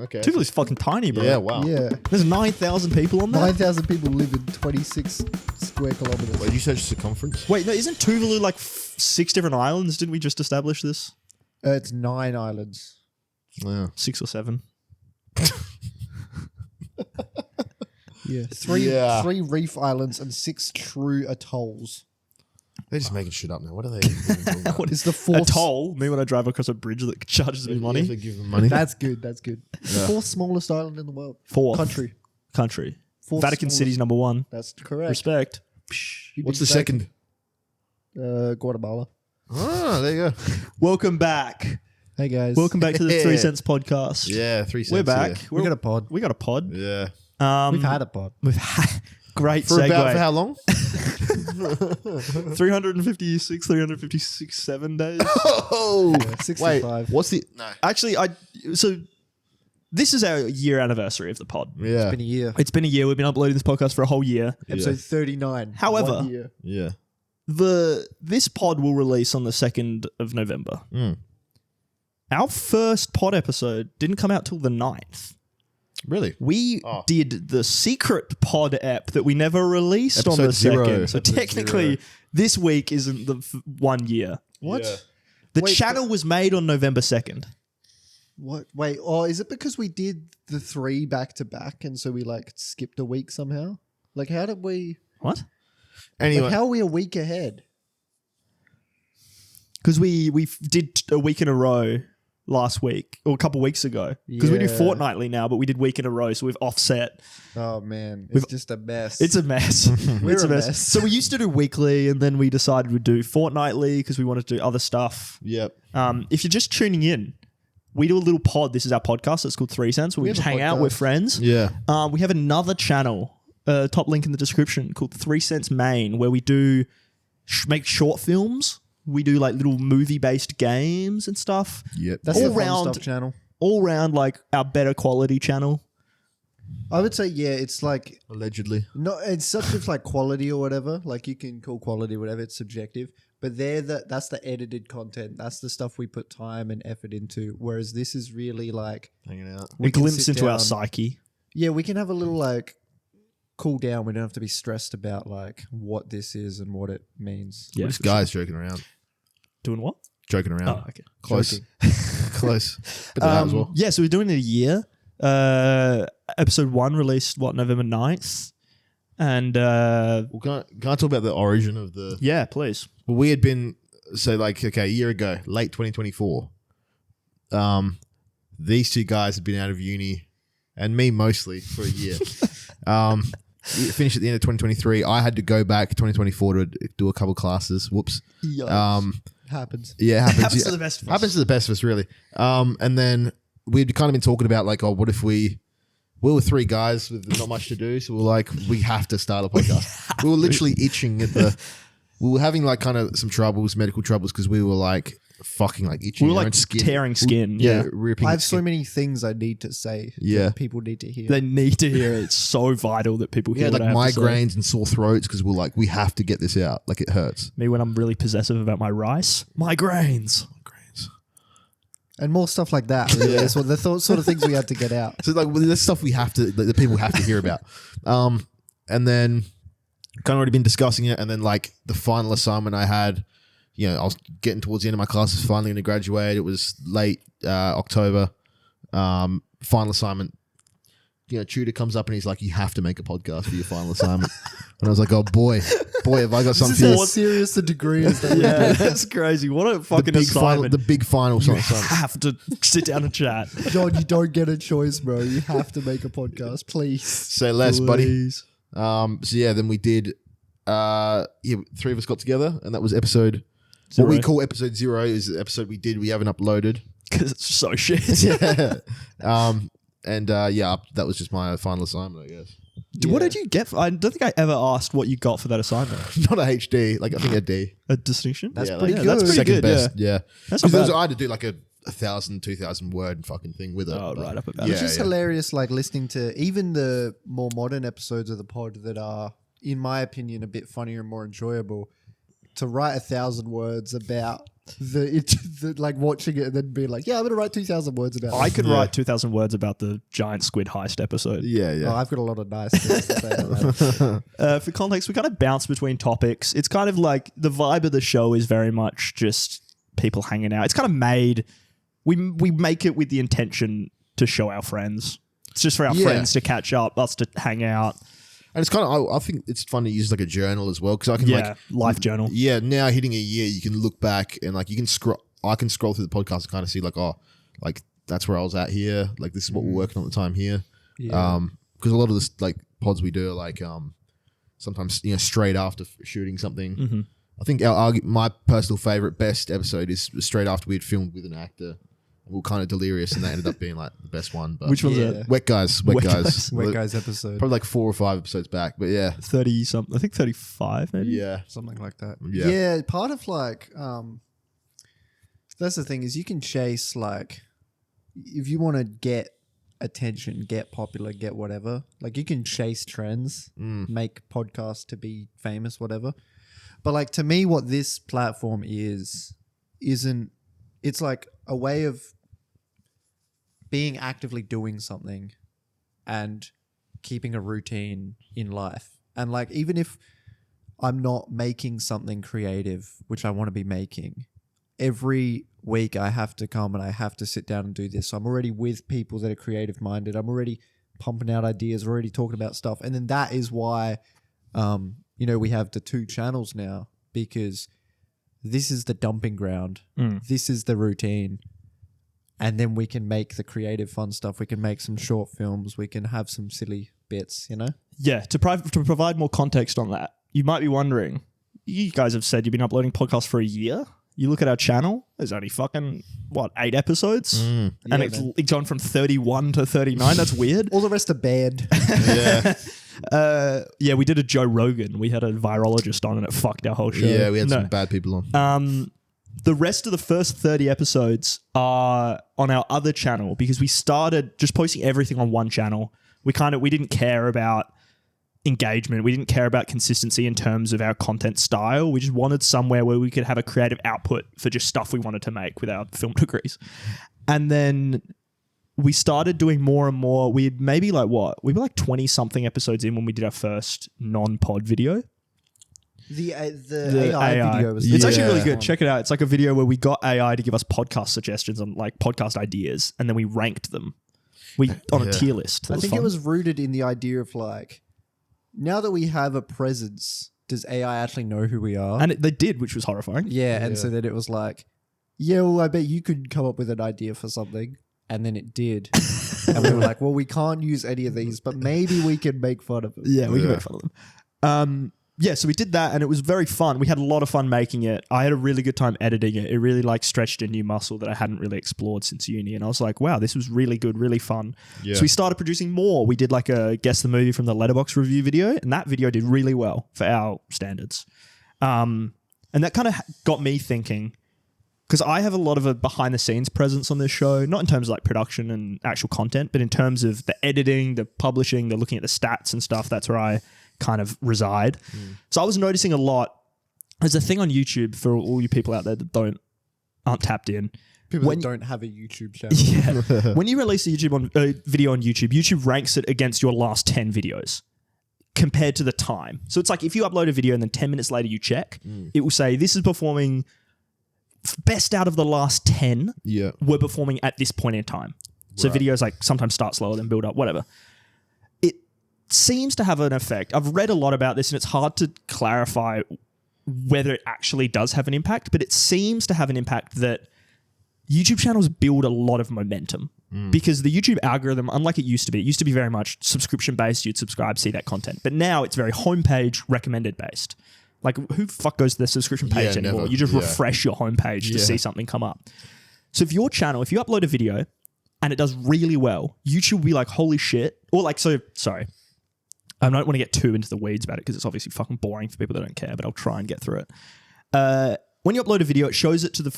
Okay. Tuvalu's fucking tiny, bro. Yeah, wow. Yeah. There's 9,000 people on that. 9,000 people live in 26 square kilometers. Wait, did you search circumference? Wait, no, isn't Tuvalu like 6 different islands? Didn't we just establish this? It's 9 islands. Yeah. 6 or 7. Yeah. Yeah. 3 reef islands and 6 true atolls. They're just making shit up now. What are they even talking about? What is the A fourth? toll? Me when I drive across a bridge that charges me You money. have to give them money. That's good. That's good. Yeah. 4th smallest island in the world. 4th Country. Fourth Vatican smallest. City's number 1. That's correct. Respect. You What's did the say- second? Guatemala. Ah, there you go. Welcome back. Hey guys. Welcome back to the Yeah. 3 Cents podcast. Yeah, 3 cents. We're back. We got a pod. We got a pod. Yeah. We've had a pod. We've had great For segue. about for how long? 356, 7 days. Oh, Yeah, 65. wait. What's the? No. Actually, so this is our year anniversary of the pod. Yeah. It's been a year. It's been a year. We've been uploading this podcast for a whole year. Episode 39. However- 1 year. Yeah. This pod will release on the 2nd of November. Mm. Our first pod episode didn't come out till the 9th. Really? We Oh. did the secret pod ep that we never released on the Episode 0. 2nd. So Episode technically, 0. this week isn't the 1 year. What? Yeah. The Wait, channel was made on November 2nd. What? Wait. Oh, is it because we did the 3 back to back and so we like skipped a week somehow? Like, how did we? What? Anyway. Like, how are we a week ahead? Because we did a week in a row last week or a couple weeks ago. Because we do Yeah. fortnightly now, but we did week in a row, so we've offset. Oh man, it's just a mess. It's a mess. We're It's a mess. So we used to do weekly, and then we decided we'd do fortnightly because we wanted to do other stuff. Yep. If you're just tuning in, we do a little pod. This is our podcast. It's called 3 Cents, where we have just a hang out podcast. with friends. Yeah. We have another channel, top link in the description, called 3 Cents Main, where we do make short films. We do like little movie-based games and stuff. Yep. That's all the fun round- stuff channel. All round like our better quality channel. I would say it's like Allegedly. not. It's subject like quality or whatever. Like you can call quality whatever. It's subjective. But that's the edited content. That's the stuff we put time and effort into. Whereas this is really like Hanging out. we A can glimpse sit into our down- psyche. Yeah, we can have a little like cool down. We don't have to be stressed about like what this is and what it means. Yeah, We're just for sure. guys joking around. Doing what? Joking around. Oh, okay. Close. Close. Bit of that as well. Yeah, so we're doing it a year. Episode 1 released, November 9th? And Well, can I talk about the origin of the... yeah, please. Well, we had been... So, like, okay, a year ago, late 2024, these two guys had been out of uni, and me mostly, for a year. It finished at the end of 2023. I had to go back 2024 to do a couple classes. Whoops. Happens. Yeah, it happens. Happens to the best of us. Happens to the best of us, really. And then we'd kind of been talking about like, oh, what if we were 3 guys with not much to do, so we're like, we have to start a podcast. We were literally itching at we were having like kind of some troubles, medical troubles, because we were like fucking like itching. We were our like own skin. tearing skin. Yeah, ripping. I have so skin. many things I need to say. Yeah. that people need to hear. They need to hear it. It's so vital that people We hear had what like I have to say. migraines and sore throats because we're like, we have to get this out. Like it hurts. Me when I'm really possessive about my rice. Migraines. and more stuff like that. Really. That's what the sort of things we had to get out. So like there's stuff we have to, like, the people have to hear about. And then kind of already been discussing it. And then like the final assignment I had, you know, I was getting towards the end of my classes, finally going to graduate. It was late October. Final assignment. You know, tutor comes up and he's like, you have to make a podcast for your final assignment. And I was like, oh boy, have I got something for This is you. how serious the degree is. That Yeah, that's crazy. What a fucking assignment. The big final you assignment. have to sit down and chat. John, you don't get a choice, bro. You have to make a podcast, please. Say less, buddy. Please. So yeah, then we did. 3 of us got together, and that was episode. 0. What we call episode 0 is the episode we haven't uploaded. Because it's so shit. Yeah. That was just my final assignment, I guess. What did you get? I don't think I ever asked what you got for that assignment. Not a HD, like I think a D. A distinction? That's Yeah, pretty like, good. That's pretty second good, best. Yeah. That's Because not bad. I had to do like a 1,000, 2,000 word fucking thing with it. Oh, but- right up about yeah, It's just yeah. hilarious, like listening to even the more modern episodes of the pod that are, in my opinion, a bit funnier and more enjoyable. To write 1,000 words about like watching it and then being like, yeah, I'm gonna write 2,000 words about it. I could write 2,000 words about the giant squid heist episode. Yeah. Oh, I've got a lot of nice things to say about that. For context, we kind of bounce between topics. It's kind of like the vibe of the show is very much just people hanging out. It's kind of made. We make it with the intention to show our friends. It's just for our friends to catch up, us to hang out. And it's kind of, I think it's fun to use like a journal as well, because I can life journal. Yeah, now hitting a year, you can look back and like you can scroll. I can scroll through the podcast and kind of see like, oh, like that's where I was at here. Like this is what we're working on at the time here. Yeah. Because a lot of this like pods we do are like sometimes straight after shooting something. Mm-hmm. I think my personal favorite best episode is straight after we had filmed with an actor. We were kind of delirious, and that ended up being like the best one. But Which one's that? Wet Guys. Wet Guys episode. Probably like 4 or 5 episodes back, but yeah. 30 something. I think 35 maybe. Yeah. Something like that. Yeah. Part of like, that's the thing is you can chase like, if you want to get attention, get popular, get whatever, like you can chase trends, make podcasts to be famous, whatever. But like to me, what this platform isn't, it's like a way of being actively doing something and keeping a routine in life. And like, even if I'm not making something creative, which I want to be making, every week I have to come and I have to sit down and do this. So I'm already with people that are creative minded. I'm already pumping out ideas, already talking about stuff. And then that is why, we have the 2 channels now, because this is the dumping ground. This is the routine. And then we can make the creative fun stuff. We can make some short films. We can have some silly bits, Yeah, to provide more context on that, you might be wondering, you guys have said you've been uploading podcasts for a year. You look at our channel, there's only fucking, 8 episodes? And it's gone from 31 to 39. That's weird. All the rest are banned. Yeah. We did a Joe Rogan. We had a virologist on and it fucked our whole show. Yeah, we had some bad people on. The rest of the first 30 episodes are on our other channel because we started just posting everything on one channel. We didn't care about engagement. We didn't care about consistency in terms of our content style. We just wanted somewhere where we could have a creative output for just stuff we wanted to make with our film degrees. And then we started doing more and more. We had maybe we were like 20 something episodes in when we did our first non-pod video. The AI video was It's actually really good. Check it out. It's like a video where we got AI to give us podcast suggestions on like podcast ideas, and then we ranked them. On a tier list. I think it was rooted in the idea of like, now that we have a presence, does AI actually know who we are? And they did, which was horrifying. Yeah, and so then it was like, yeah, well, I bet you could come up with an idea for something. And then it did. And we were like, well, we can't use any of these, but maybe we can make fun of them. Yeah, we can make fun of them. So we did that and it was very fun. We had a lot of fun making it. I had a really good time editing it. It really stretched a new muscle that I hadn't really explored since uni. And I was like, wow, this was really good, really fun. Yeah. So we started producing more. We did like a Guess the Movie from the Letterboxd review video, and that video did really well for our standards. And that kind of got me thinking, because I have a lot of a behind the scenes presence on this show, not in terms of like production and actual content, but in terms of the editing, the publishing, the looking at the stats and stuff. That's where I kind of reside. So I was noticing a lot. There's a thing on YouTube for all you people out there that aren't tapped in. People that don't have a YouTube channel. Yeah. When you release a video on YouTube, YouTube ranks it against your last 10 videos compared to the time. So it's like if you upload a video and then 10 minutes later you check, it will say this is performing best out of the last 10 were performing at this point in time. So videos like sometimes start slower then build up, whatever. It seems to have an effect. I've read a lot about this and it's hard to clarify whether it actually does have an impact, but it seems to have an impact that YouTube channels build a lot of momentum because the YouTube algorithm, unlike it used to be very much subscription based. You'd subscribe, see that content, but now it's very homepage recommended based. Like who the fuck goes to the subscription page anymore? You just refresh your homepage to see something come up. So if your channel, if you upload a video and it does really well, YouTube will be like, holy shit. Or like, sorry. I don't want to get too into the weeds about it because it's obviously fucking boring for people that don't care, but I'll try and get through it. When you upload a video, it shows it to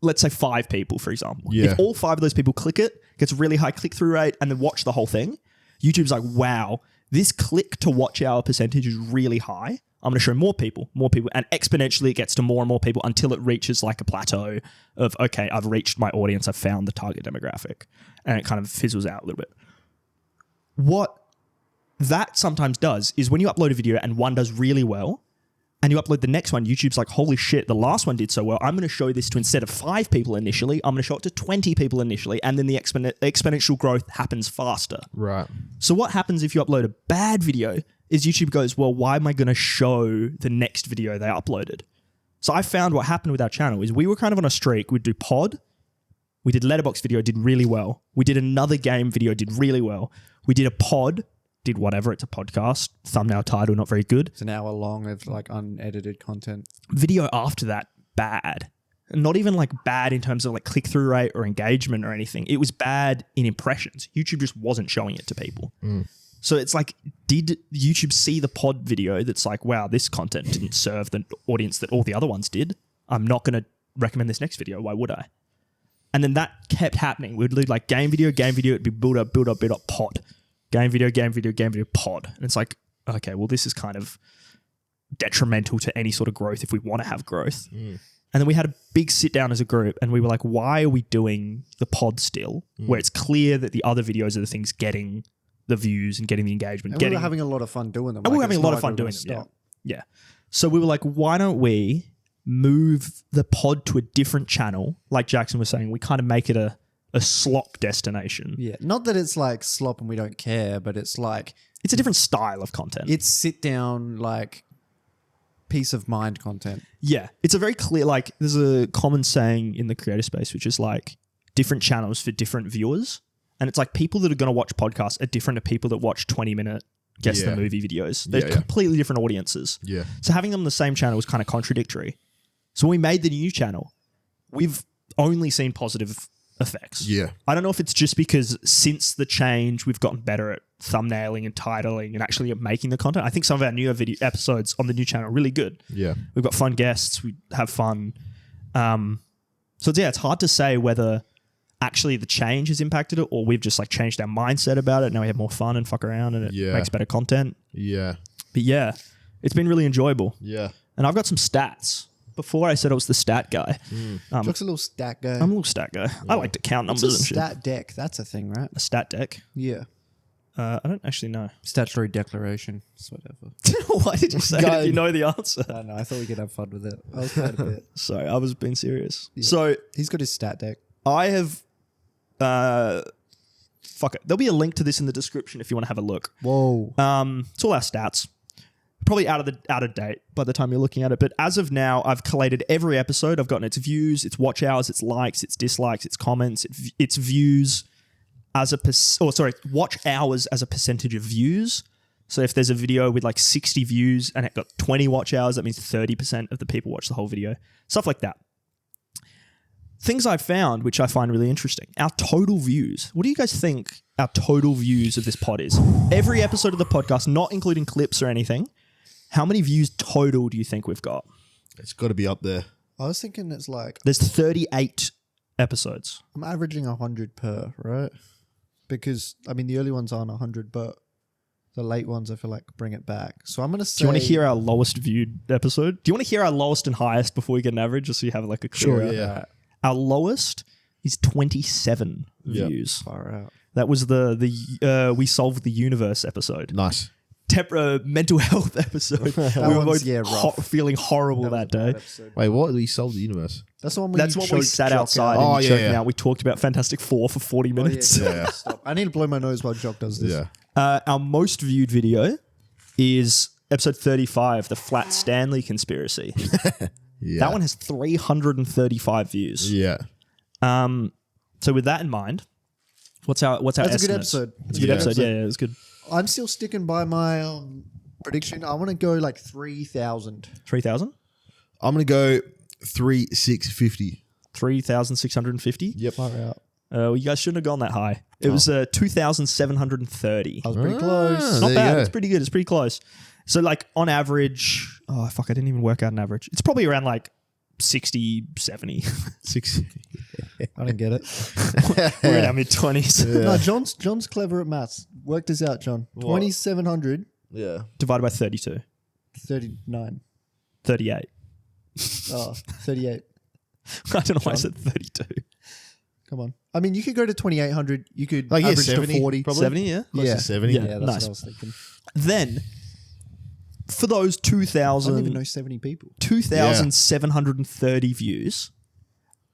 let's say 5 people, for example. Yeah. If all 5 of those people click it, gets a really high click-through rate, and then watch the whole thing, YouTube's like, wow, this click to watch hour percentage is really high. I'm going to show more people, and exponentially it gets to more and more people until it reaches like a plateau of, okay, I've reached my audience, I've found the target demographic, and it kind of fizzles out a little bit. What that sometimes does is when you upload a video and one does really well, and you upload the next one, YouTube's like, holy shit, the last one did so well. I'm going to show this to, instead of 5 people initially, I'm going to show it to 20 people initially. And then the exponential growth happens faster. Right. So what happens if you upload a bad video is YouTube goes, well, why am I going to show the next video they uploaded? So I found what happened with our channel is we were kind of on a streak. We'd do pod. We did letterbox video, did really well. We did another game video, did really well. We did a pod, did whatever, it's a podcast, thumbnail, title, not very good. It's an hour long of like unedited content. Video after that, bad. Not even like bad in terms of like click-through rate or engagement or anything. It was bad in impressions. YouTube just wasn't showing it to people. So it's like, did YouTube see the pod video that's like, wow, this content didn't serve the audience that all the other ones did. I'm not going to recommend this next video. Why would I? And then that kept happening. We'd do like game video. It'd be build up, pod. Game video, pod. And it's like, okay, well, this is kind of detrimental to any sort of growth if we want to have growth. And then we had a big sit down as a group and we were like, why are we doing the pod still? Where it's clear that the other videos are the things getting the views and getting the engagement. And we were having a lot of fun doing them. And we were having a lot of fun doing them. Yeah. So we were like, why don't we move the pod to a different channel? Like Jackson was saying, we kind of make it a slop destination. Yeah. Not that it's like slop and we don't care, but it's like... It's a different style of content. It's sit down, like, peace of mind content. Yeah. It's a very clear, like, there's a common saying in the creator space, which is like different channels for different viewers. And it's like people that are going to watch podcasts are different to people that watch 20-minute Guess the Movie videos. They're completely different audiences. Yeah. So having them on the same channel was kind of contradictory. So when we made the new channel, we've only seen positive effects. Yeah. I don't know if it's just because since the change, we've gotten better at thumbnailing and titling and actually at making the content. I think some of our newer video episodes on the new channel are really good. Yeah. We've got fun guests. We have fun. So yeah, it's hard to say whether actually the change has impacted it or we've just like changed our mindset about it. Now we have more fun and fuck around and it makes better content. Yeah. But yeah, it's been really enjoyable. Yeah. And I've got some stats. Before I said I was the stat guy. Jock's a little stat guy. I'm a little stat guy. I like to count numbers and shit. Stat deck. That's a thing, right? A stat deck? Yeah. I don't actually know. Statutory declaration. It's whatever. Why did you say it if you know the answer? I don't know. I thought we could have fun with it. I was playing a bit. Sorry, I was being serious. Yeah. So he's got his stat deck. I have... fuck it. There'll be a link to this in the description if you want to have a look. Whoa. It's all our stats. Probably out of date by the time you're looking at it. But as of now, I've collated every episode. I've gotten its views, its watch hours, its likes, its dislikes, its comments, its views as a watch hours as a percentage of views. So if there's a video with like 60 views and it got 20 watch hours, that means 30% of the people watch the whole video. Stuff like that. Things I've found, which I find really interesting. Our total views. What do you guys think our total views of this pod is? Every episode of the podcast, not including clips or anything. How many views total do you think we've got? It's got to be up there. I was thinking it's like... There's 38 episodes. I'm averaging 100 per, right? Because, I mean, the early ones aren't 100, but the late ones, I feel like, bring it back. So I'm going to say... Do you want to hear our lowest viewed episode? Do you want to hear our lowest and highest before we get an average, just so you have like a clear... Sure, yeah. Our lowest is 27 views. Far out. That was the We Solved the Universe episode. Nice. Mental health episode. We were both feeling horrible that day. Wait, what? We solved the universe. That's the one we sat outside and choking out. We talked about Fantastic Four for 40 minutes. Yeah. Stop. I need to blow my nose while Jock does this. Yeah. Our most viewed video is episode 35, The Flat Stanley Conspiracy. Yeah. That one has 335 views. Yeah. So with that in mind, what's our That's estimates? a good episode. It's a good episode. Yeah, it was good. I'm still sticking by my prediction. I want to go like 3,000. 3,000? I'm going to go 3,650. 3,650? Yep. Far out. Well, you guys shouldn't have gone that high. It was 2,730. I was pretty close. Not bad. It's pretty good. It's pretty close. So like on average, I didn't even work out an average. It's probably around like 60, 70. 6. I didn't get it. We're in our mid-20s. Yeah. No, John's clever at maths. Work this out, John. 2,700 Yeah. Divided by 32. 39. 38. Oh, 38. I don't know why I said 32. Come on. I mean, you could go to 2,800. You could Like, yeah, average 70, to 40. probably. 70, yeah. Close Yeah. to 70. Yeah, that's Nice. what I was thinking. Then, for those I don't even know 70 people. 2,730 views,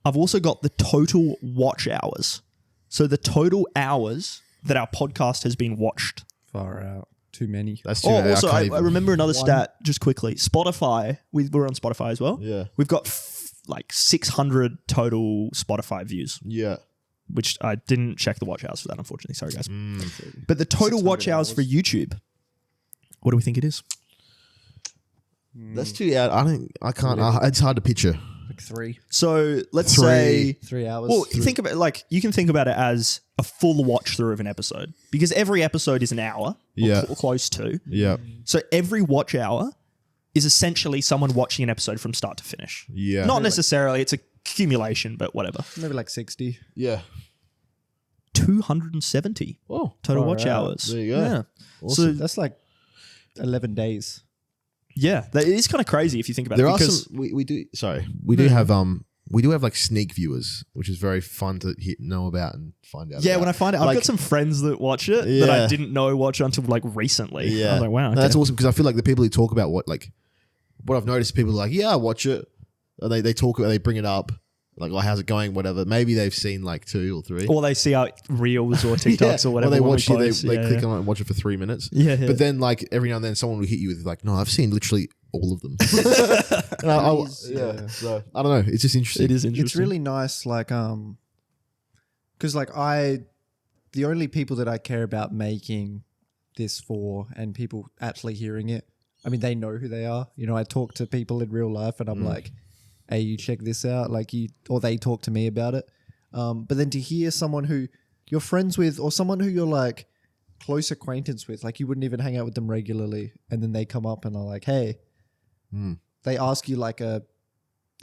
I've also got the total watch hours. So the total hours that our podcast has been watched. Far out. Too many. That's too Oh, many. also, can't I even- remember another stat just quickly. Spotify, we're on Spotify as well. Yeah. We've got like 600 total Spotify views, Yeah. which I didn't check the watch hours for that, unfortunately. Sorry, guys. Mm. But the total 600 watch hours for YouTube, what do we think it is? That's too out. I can't. It's hard to picture. Like 3. So let's say 3 hours. Well, think about it like you can think about it as a full watch through of an episode because every episode is an hour, or Yeah. close to. Yeah. So every watch hour is essentially someone watching an episode from start to finish. Yeah. Not necessarily; it's accumulation, but whatever. Maybe like 60. Yeah. 270 Oh. total Far watch out. hours. There you go. Yeah. Awesome. So That's like 11 days. yeah, that is kind of crazy if you think about There it. are Because some. We do. Sorry. We do have like sneak viewers, which is very fun to know about and find out. yeah, about. when I find it, I've Like- got some friends that watch it that I Yeah. didn't know watch until like recently. Yeah. I was like, wow, No, okay. that's awesome because I feel like the people who talk about what I've noticed, people are like, yeah, I watch it. Or they talk about, they bring it up, like, oh, how's it going, whatever. Maybe they've seen like 2 or 3. Or they see our reels or TikToks or whatever. Or they when we watch you. They post. click on it and watch it for 3 minutes. Yeah, yeah. But then, like, every now and then, someone will hit you with like, no, I've seen literally all of them. And Yeah. So I don't know. It's just interesting. It is interesting. It's really nice, like, because like the only people that I care about making this for and people actually hearing it, I mean, they know who they are. You know, I talk to people in real life and I'm like, hey, you check this out, like or they talk to me about it. But then to hear someone who you're friends with or someone who you're like close acquaintance with, like you wouldn't even hang out with them regularly, and then they come up and are like, hey, they ask you like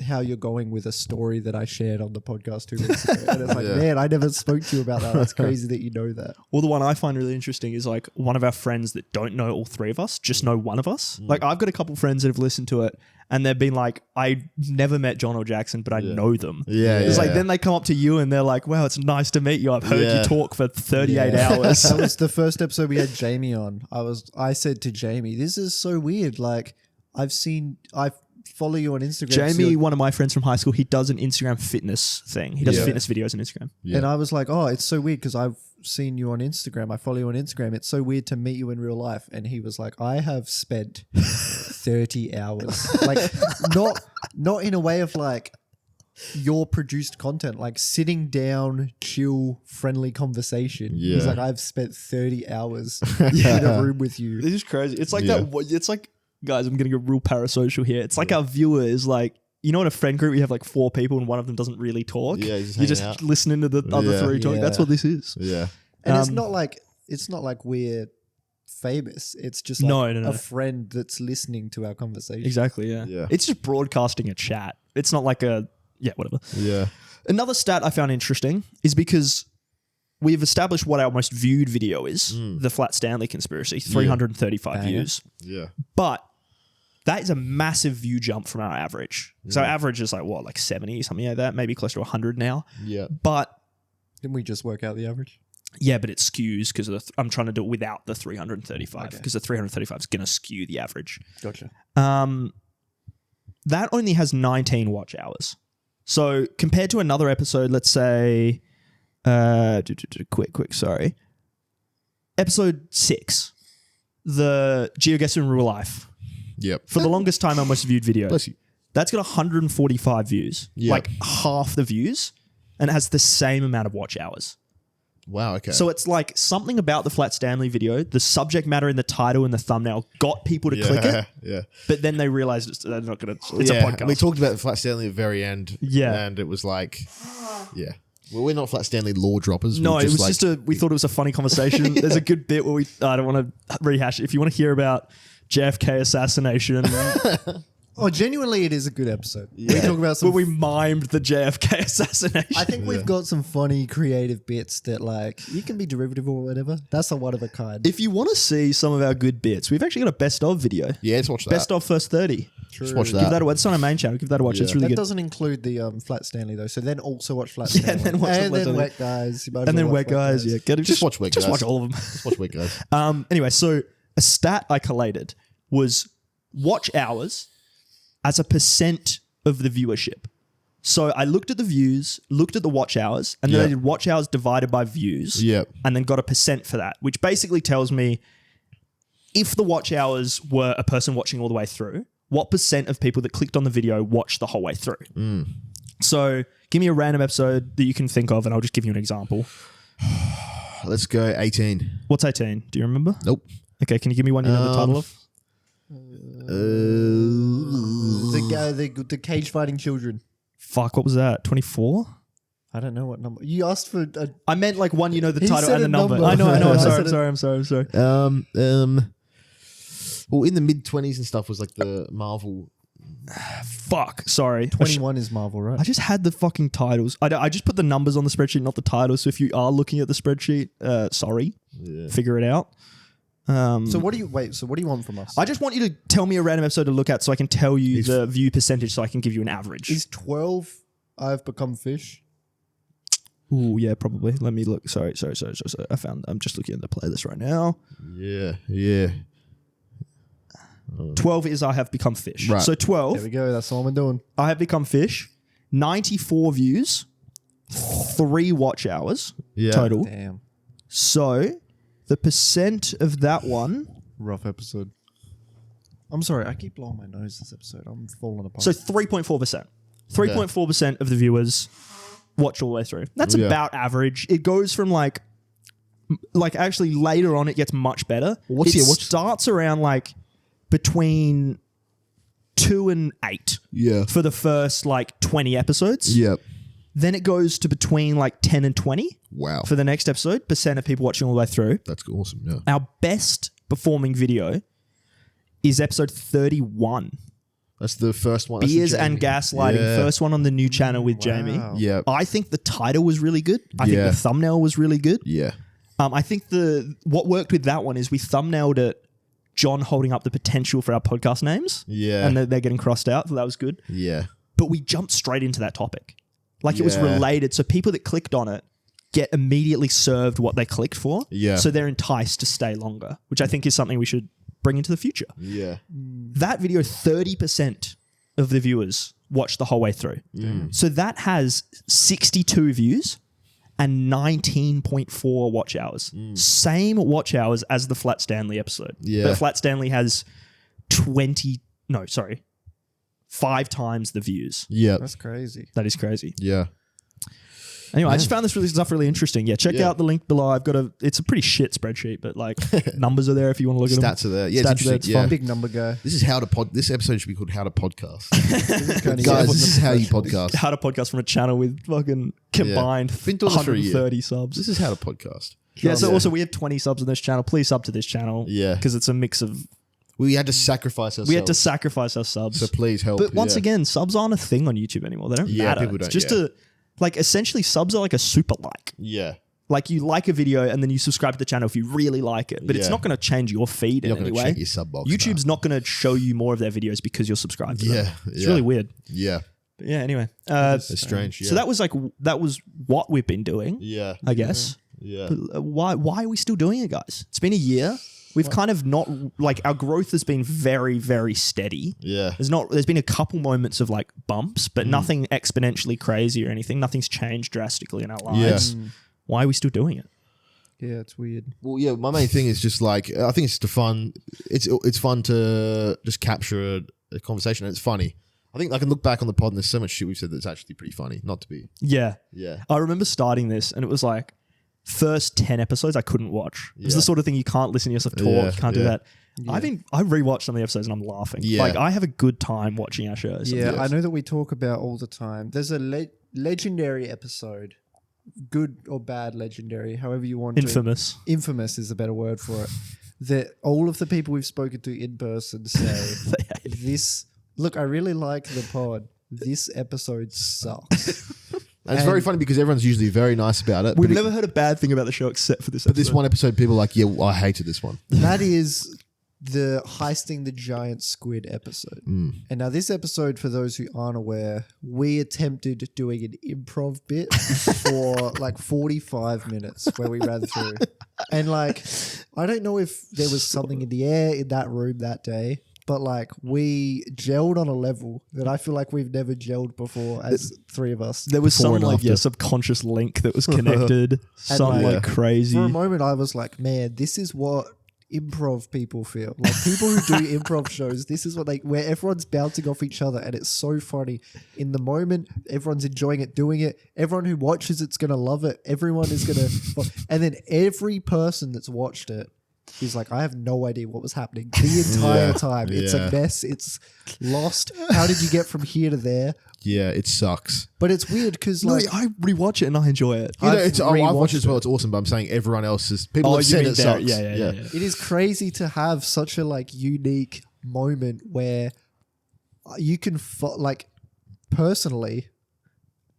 how you're going with a story that I shared on the podcast 2 weeks ago. And it's like, man, I never spoke to you about that. That's crazy that you know that. Well, the one I find really interesting is like one of our friends that don't know all 3 of us, just know one of us. Like I've got a couple friends that have listened to it and they've been like, I never met John or Jackson, but I know them. Yeah, It's yeah, like yeah. then they come up to you and they're like, wow, it's nice to meet you. I've heard Yeah. you talk for 38 Yeah. hours. That was the first episode we had Jamie on. I said to Jamie, this is so weird. Like I follow you on Instagram. Jamie, one of my friends from high school, he does an Instagram fitness thing. He does Yeah. fitness videos on Instagram. Yeah. And I was like, oh, it's so weird because I've seen you on Instagram. I follow you on Instagram. It's so weird to meet you in real life. And he was like, I have spent 30 hours. Like not in a way of like your produced content, like sitting down, chill, friendly conversation. He's Yeah. like, I've spent 30 hours in a room with you. This is crazy. It's like Yeah. that. It's like, guys, I'm getting a real parasocial here. It's like our viewer is like, you know, in a friend group, you have like 4 people and one of them doesn't really talk. Yeah, he's just you're hanging just out. listening to the other Yeah. 3 talk. Yeah. That's what this is. Yeah. And Um, it's not like we're famous. It's just like No. a friend that's listening to our conversation. Exactly. Yeah. Yeah. It's just broadcasting a chat. It's not like whatever. Yeah. Another stat I found interesting is because we've established what our most viewed video is, the Flat Stanley conspiracy, 335 Banger. views. Yeah. But that is a massive view jump from our average. So our average is like what, like 70, something like that, maybe close to 100 now. Yeah. But Didn't we just work out the average? yeah, but it skews because of I'm trying to do it without the 335 because the 335 is going to skew the average. Gotcha. That only has 19 watch hours. So compared to another episode, let's say, sorry. Episode 6, the GeoGuessr in Real Life. Yep. For the longest time, our most viewed video. Bless you. That's got 145 views, Yep. like half the views, and it has the same amount of watch hours. Wow. Okay. So it's like something about the Flat Stanley video, the subject matter in the title and the thumbnail got people to click it, Yeah. but then they realized they're not going to. It's yeah. a podcast. And we talked about the Flat Stanley at the very end. Yeah. And it was like, yeah. Well, we're not Flat Stanley law droppers. No, We're it was like, just we thought it was a funny conversation. There's a good bit where I don't want to rehash it. If you want to hear about JFK assassination, Oh, genuinely, it is a good episode. We talk about some. Where we mimed the JFK assassination. I think we've got some funny, creative bits that, like, you can be derivative or whatever. That's a one of a kind. If you want to see some of our good bits, we've actually got a best of video. Yeah, let's watch that. Best of first 30. Let's watch Give that. that a watch. It's on our main channel. Give that a watch. It's really that good. doesn't include the Flat Stanley though. So then also watch Flat Yeah, Stanley. and then watch the and Flat then Stanley. Wet Guys. You might as And then well Wet watch Guys. Yeah, get it. Just watch Wet Just Guys. watch all of them. Let's watch Wet Guys. Anyway, so a stat I collated was watch hours as a percent of the viewership. So I looked at the views, looked at the watch hours, and then I did watch hours divided by views. Yep. And then got a percent for that, which basically tells me if the watch hours were a person watching all the way through, what percent of people that clicked on the video watched the whole way through. So give me a random episode that you can think of, and I'll just give you an example. Let's go 18. What's 18? Do you remember? Nope. Okay, can you give me one you know the title of? The cage fighting children. Fuck, what was that? 24? I don't know what number. You asked for. I meant like one you know the He title said and the a number. number. I know. I I'm sorry. Well, in the mid-20s and stuff was like the Marvel. Fuck, sorry. 21 is Marvel, right? I just had the fucking titles. I just put the numbers on the spreadsheet, not the titles. So if you are looking at the spreadsheet, sorry. Figure it out. So what do you want from us? I just want you to tell me a random episode to look at so I can tell you the view percentage so I can give you an average. Is 12 I've Become Fish? Ooh, yeah, probably. Let me look. Sorry. I'm just looking at the playlist right now. Yeah. 12 is I Have Become Fish. Right. So 12, There we go. That's all I'm doing. I Have Become Fish, 94 views, 3 watch hours total. Damn. So the percent of that one. Rough episode. I'm sorry. I keep blowing my nose this episode. I'm falling apart. So 3.4%. 3.4% of the viewers watch all the way through. That's about average. It goes from like actually later on it gets much better. What's it starts around like between 2 and 8 for the first like 20 episodes. Yep. Then it goes to between like 10 and 20 Wow. for the next episode, percent of people watching all the way through. That's awesome. Yeah. Our best performing video is episode 31. That's the first one. That's Beers the and Jamie. Gaslighting. Yeah. First one on the new channel with Jamie. Yeah. I think the title was really good. I think the thumbnail was really good. Yeah. I think what worked with that one is we thumbnailed it John holding up the potential for our podcast names. Yeah. And they're getting crossed out, so that was good. Yeah. But we jumped straight into that topic. Like it was related. So people that clicked on it get immediately served what they clicked for. Yeah. So they're enticed to stay longer, which I think is something we should bring into the future. Yeah. That video, 30% of the viewers watched the whole way through. So that has 62 views and 19.4 watch hours. Same watch hours as the Flat Stanley episode. Yeah. But Flat Stanley has 5 times the views. Yeah. That's crazy. That is crazy. Yeah. Anyway, I just found this stuff really interesting. Yeah, check out the link below. It's a pretty shit spreadsheet, but like numbers are there if you want to look at them. Stats are there. Yeah, Stats it's are there, interesting. it's Yeah. fun. Big number guy. This is how to This episode should be called How to Podcast. Guys, Guys, this is how you podcast. How to podcast from a channel with fucking combined Been doing this for a year. 130 subs. This is how to podcast. Yeah, so also we have 20 subs on this channel. Please sub to this channel. Yeah. Because it's a mix of... We had to sacrifice ourselves. We had to sacrifice our subs. So please help. But once again, subs aren't a thing on YouTube anymore. They don't matter. people don't, It's just essentially subs are like a super like. Yeah. Like you like a video and then you subscribe to the channel if you really like it. But it's not going to change your feed You're in not any going to way. check your sub box. YouTube's not going to show you more of their videos because you're subscribed to them. It's really weird. Yeah. But yeah, anyway. It's strange. Yeah. So that was what we've been doing, Yeah. I guess. Yeah. But why are we still doing it, guys? It's been a year. We've kind of not like our growth has been very, very steady. Yeah. There's been a couple moments of like bumps, but nothing exponentially crazy or anything. Nothing's changed drastically in our lives. Why are we still doing it? Yeah, it's weird. Well, yeah, my main thing is just like, I think it's just fun. It's fun to just capture a conversation, and it's funny. I think I can look back on the pod and there's so much shit we've said that's actually pretty funny, not to be. Yeah. Yeah. I remember starting this and it was like first 10 episodes I couldn't watch. It was the sort of thing you can't listen to yourself talk. You can't do that. Yeah. I've rewatched some of the episodes and I'm laughing. Yeah. Like I have a good time watching our shows. Yeah, I know that we talk about all the time. There's a legendary episode, good or bad legendary, however you want Infamous. to. Infamous is a better word for it. That all of the people we've spoken to in person say this Look, I really like the pod. This episode sucks. And it's very funny because everyone's usually very nice about it. We've never heard a bad thing about the show except for this episode. But this one episode, people are like, yeah, I hated this one. That is the heisting the giant squid episode. And now this episode, for those who aren't aware, we attempted doing an improv bit for like 45 minutes where we ran through. And like, I don't know if there was something in the air in that room that day, but like we gelled on a level that I feel like we've never gelled before as three of us. There was Before some and like after. subconscious link that was connected. Some like, like crazy. For a moment, I was like, man, this is what improv people feel. Like people who do improv shows, this is what where everyone's bouncing off each other and it's so funny. In the moment, everyone's enjoying it, doing it. Everyone who watches it's going to love it. Everyone is going to... And then every person that's watched it is like, I have no idea what was happening the entire time. It's a mess. It's lost. How did you get from here to there? Yeah, it sucks. But it's weird because No, like... I rewatch it and I enjoy it. You know, I've I've watched it as well. rewatched It's awesome, but I'm saying everyone else is... People have you said mean it there- sucks. yeah. It is crazy to have such a like unique moment where you can personally,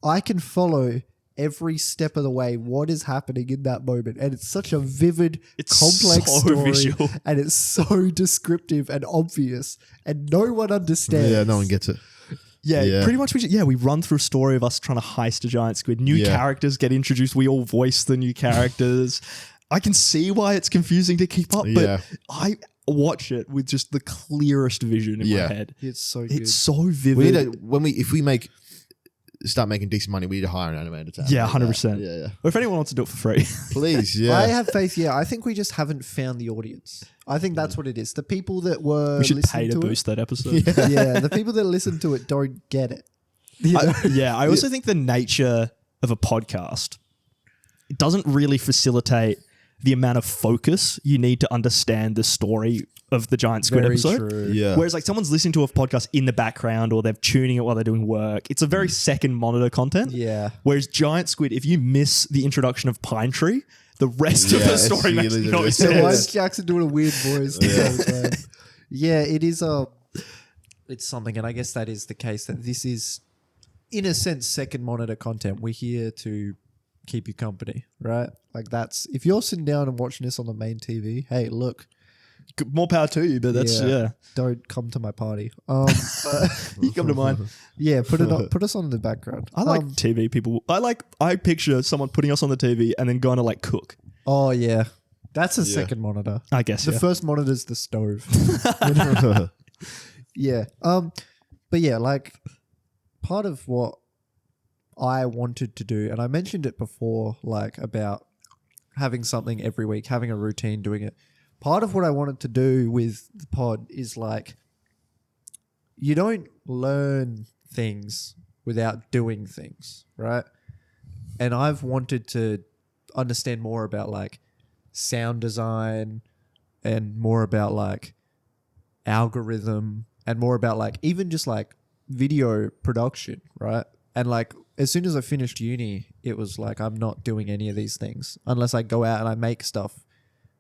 I can follow every step of the way what is happening in that moment, and it's such a vivid, It's complex so story, visual. and it's so descriptive and obvious, and no one understands. Yeah, no one gets it. Yeah, pretty much. We run through a story of us trying to heist a giant squid. New characters get introduced. We all voice the new characters. I can see why it's confusing to keep up, but I watch it with just the clearest vision in my head. It's so good. It's so We vivid. need to, if we start making decent money, we need to hire an animator to Yeah, animate 100%. that. Yeah. Or if anyone wants to do it for free. Please, yeah. I have faith. Yeah, I think we just haven't found the audience. I think that's what it is. The people that were We should listening pay to it- boost that episode. yeah, the people that listen to it don't get it. I also think the nature of a podcast, it doesn't really facilitate the amount of focus you need to understand the story of the giant squid Very episode. true. Yeah. Whereas like someone's listening to a podcast in the background or they're tuning it while they're doing work. It's a very second monitor content. Yeah. Whereas giant squid, if you miss the introduction of Pine Tree, the rest of Yeah, the it's story makes really no the- So why is sense. Jackson doing a weird voice the whole time? Yeah, it is it's something, and I guess that is the case, that this is, in a sense, second monitor content. We're here to keep you company, right? Like that's, if you're sitting down and watching this on the main TV, hey, look, More power to you, but that's, don't come to my party. You come to mine. Yeah, put us on in the background. I like TV people. I picture someone putting us on the TV and then going to like cook. Oh yeah, that's a second monitor. I guess, The yeah. first monitor's the stove. Yeah. But yeah, like part of what I wanted to do, and I mentioned it before, like about having something every week, having a routine, doing it. Part of what I wanted to do with the pod is like, you don't learn things without doing things, right? And I've wanted to understand more about like sound design and more about like algorithm and more about like even just like video production, right? And like as soon as I finished uni, it was like I'm not doing any of these things unless I go out and I make stuff.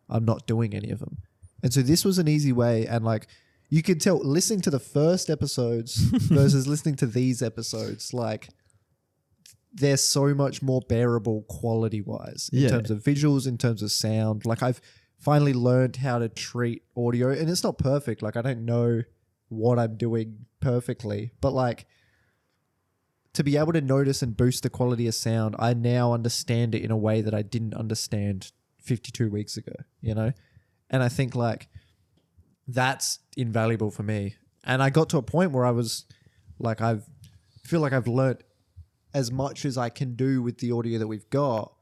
I'm not doing any of them. And so this was an easy way, and like you could tell listening to the first episodes versus listening to these episodes, like they're so much more bearable quality wise in terms of visuals, in terms of sound. Like I've finally learned how to treat audio, and it's not perfect. Like I don't know what I'm doing perfectly, but like to be able to notice and boost the quality of sound, I now understand it in a way that I didn't understand 52 weeks ago, you know? And I think like that's invaluable for me. And I got to a point where I was like, I feel like I've learnt as much as I can do with the audio that we've got.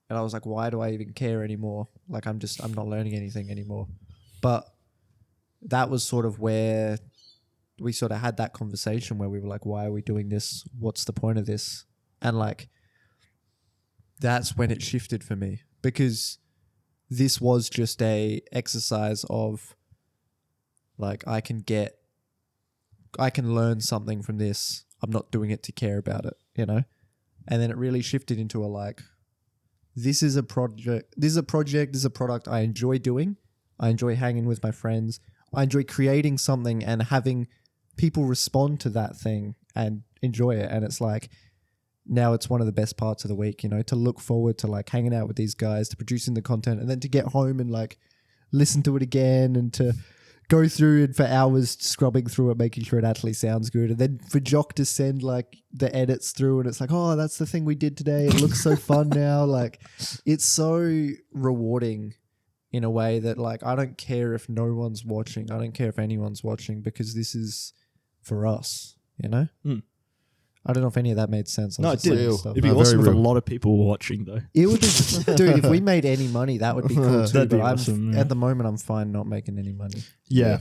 And I was like, why do I even care anymore? Like I'm not learning anything anymore. But that was sort of where we sort of had that conversation where we were like, why are we doing this? What's the point of this? And like, that's when it shifted for me, because this was just a exercise of like, I can learn something from this. I'm not doing it to care about it, you know? And then it really shifted into a like, this is a project, this is a product I enjoy doing. I enjoy hanging with my friends. I enjoy creating something and having people respond to that thing and enjoy it. And it's like, now it's one of the best parts of the week, you know, to look forward to like hanging out with these guys, to producing the content, and then to get home and like listen to it again and to go through and for hours scrubbing through it, making sure it actually sounds good. And then for Jock to send like the edits through and it's like, oh, that's the thing we did today. It looks so fun now. Like it's so rewarding in a way that like, I don't care if no one's watching. I don't care if anyone's watching because this is for us, you know? I don't know if any of that made sense. No, it did. It'd be No, awesome very with a real. lot of people watching, though. It would be, dude, if we made any money, that would be cool too. That'd be but awesome, yeah. At the moment, I'm fine not making any money. Yeah.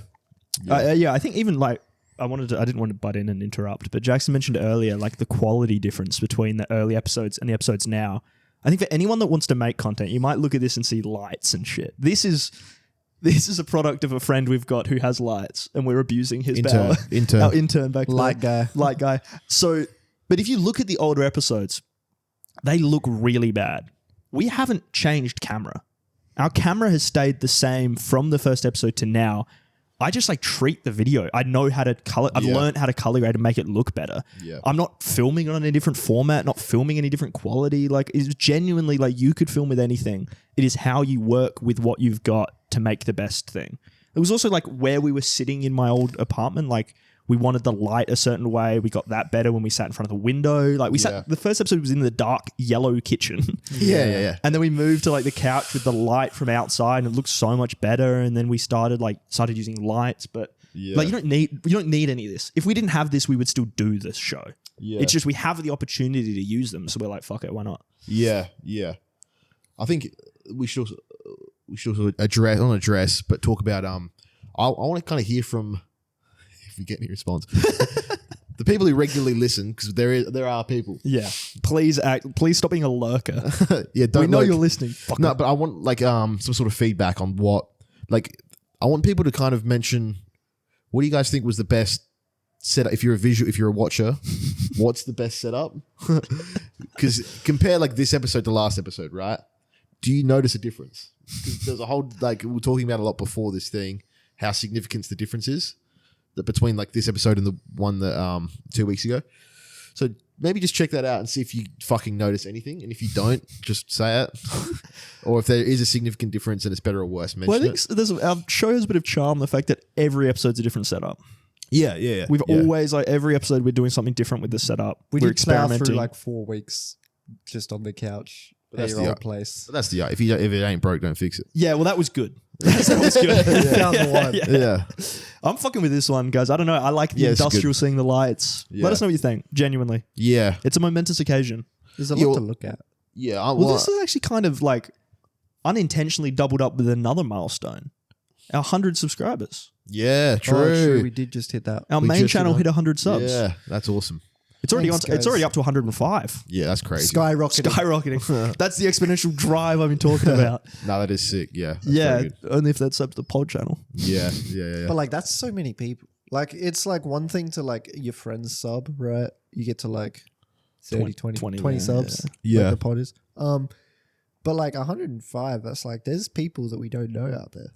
I think even like, I didn't want to butt in and interrupt, but Jackson mentioned earlier, like the quality difference between the early episodes and the episodes now. I think for anyone that wants to make content, you might look at this and see lights and shit. This is a product of a friend we've got who has lights and we're abusing his power. Our intern back there. Light guy. So, but if you look at the older episodes, they look really bad. We haven't changed camera. Our camera has stayed the same from the first episode to now. I just like treat the video. I know how to color. I've learned how to color grade and make it look better. Yeah. I'm not filming on a different format, not filming any different quality. Like it's genuinely like you could film with anything. It is how you work with what you've got to make the best thing. It was also like where we were sitting in my old apartment. Like we wanted the light a certain way. We got that better when we sat in front of the window. Like we sat, the first episode was in the dark yellow kitchen. Yeah. And then we moved to like the couch with the light from outside and it looked so much better. And then we started using lights, but like you don't need any of this. If we didn't have this, we would still do this show. Yeah. It's just we have the opportunity to use them. So we're like, fuck it, why not? Yeah. I think we should address, but talk about I want to kind of hear from, if we get any response, the people who regularly listen, because there are people. Yeah, please stop being a lurker. Yeah, don't. We know lurk. you're listening. No, but I want like some sort of feedback on what, like, I want people to kind of mention, what do you guys think was the best setup? If you're a watcher, what's the best setup? Because compare like this episode to last episode, right? Do you notice a difference? Because there's a whole, like, we were talking about a lot before this thing, how significant the difference is between like this episode and the one that 2 weeks ago. So maybe just check that out and see if you fucking notice anything. And if you don't, just say it. Or if there is a significant difference and it's better or worse, mention Well, I think our show has a bit of charm, the fact that every episode's a different setup. Yeah. We've always, like, every episode we're doing something different with the setup. We We're did plow experimenting. through like 4 weeks just on the couch at your old place. But that's the if it ain't broke, don't fix it. Yeah, well, that was good. That was good. Found the one. Yeah. I'm fucking with this one, guys. I don't know. I like the it's industrial good. seeing the lights. Yeah. Let us know what you think. Genuinely. Yeah. It's a momentous occasion. There's a lot to look at. Yeah. Well, this is actually kind of like unintentionally doubled up with another milestone. Our 100 subscribers. Yeah, true. Oh, true. We did just hit that. Our We main just channel hit hit 100 subs. Yeah, that's awesome. It's already Thanks, it's guys. already up to 105. Yeah, that's crazy. Skyrocketing. That's the exponential drive I've been talking about. No, that is sick. Yeah. That's Yeah, very good. only if that's up to the pod channel. Yeah. But like, that's so many people. Like, it's like one thing to like your friends sub, right? You get to like 30, 20 subs. Yeah. Like the pod is. But like 105, that's like, there's people that we don't know out there.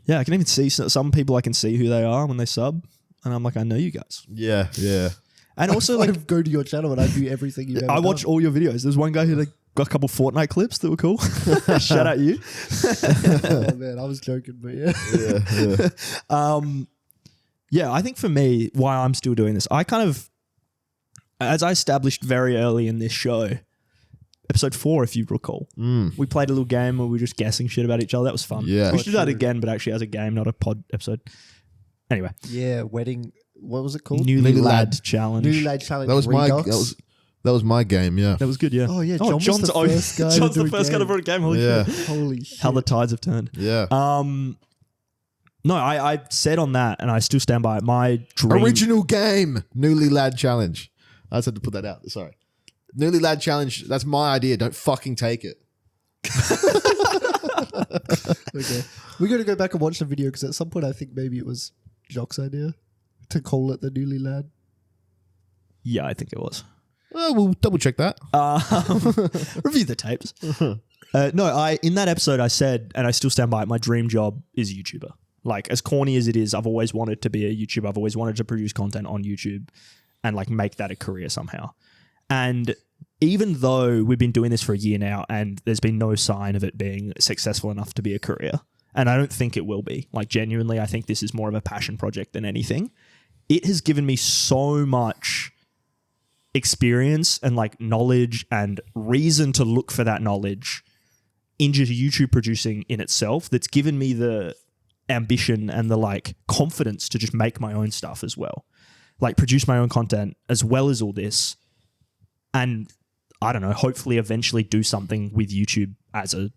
Yeah, I can even see some people. I can see who they are when they sub, and I'm like, I know you guys. Yeah. And also, I like, go to your channel and I view everything you've ever I watch done. all your videos. There's one guy who like got a couple Fortnite clips that were cool. Shout out you. Oh man, I was joking, but yeah. Yeah, I think for me, why I'm still doing this, I kind of, as I established very early in this show, episode 4, if you recall, we played a little game where we were just guessing shit about each other. That was fun. Yeah. We should do that again, but actually as a game, not a pod episode. Anyway. Yeah, wedding. What was it called? Newly Lad Challenge. Newly Lad Challenge. That was my Redux. that was my game, yeah. That was good, yeah. Oh yeah, John was the first guy. John's to do the first guy to a run a game. Holy Yeah. shit. Holy shit. How the tides have turned. Yeah. No, I said on that, and I still stand by it. My dream. Original game, Newly Lad Challenge. I just had to put that out. Sorry. Newly Lad Challenge, that's my idea. Don't fucking take it. Okay. We got to go back and watch the video because at some point I think maybe it was Jock's idea to call it the Newly Lad. Yeah, I think it was. Well, we'll double check that. Review the tapes. No, in that episode I said, and I still stand by it, my dream job is YouTuber. Like, as corny as it is, I've always wanted to be a YouTuber. I've always wanted to produce content on YouTube and like make that a career somehow. And even though we've been doing this for a year now and there's been no sign of it being successful enough to be a career, and I don't think it will be, like genuinely, I think this is more of a passion project than anything. It has given me so much experience and like knowledge and reason to look for that knowledge into YouTube producing in itself that's given me the ambition and the like confidence to just make my own stuff as well. Like produce my own content as well as all this. And I don't know, hopefully eventually do something with YouTube as a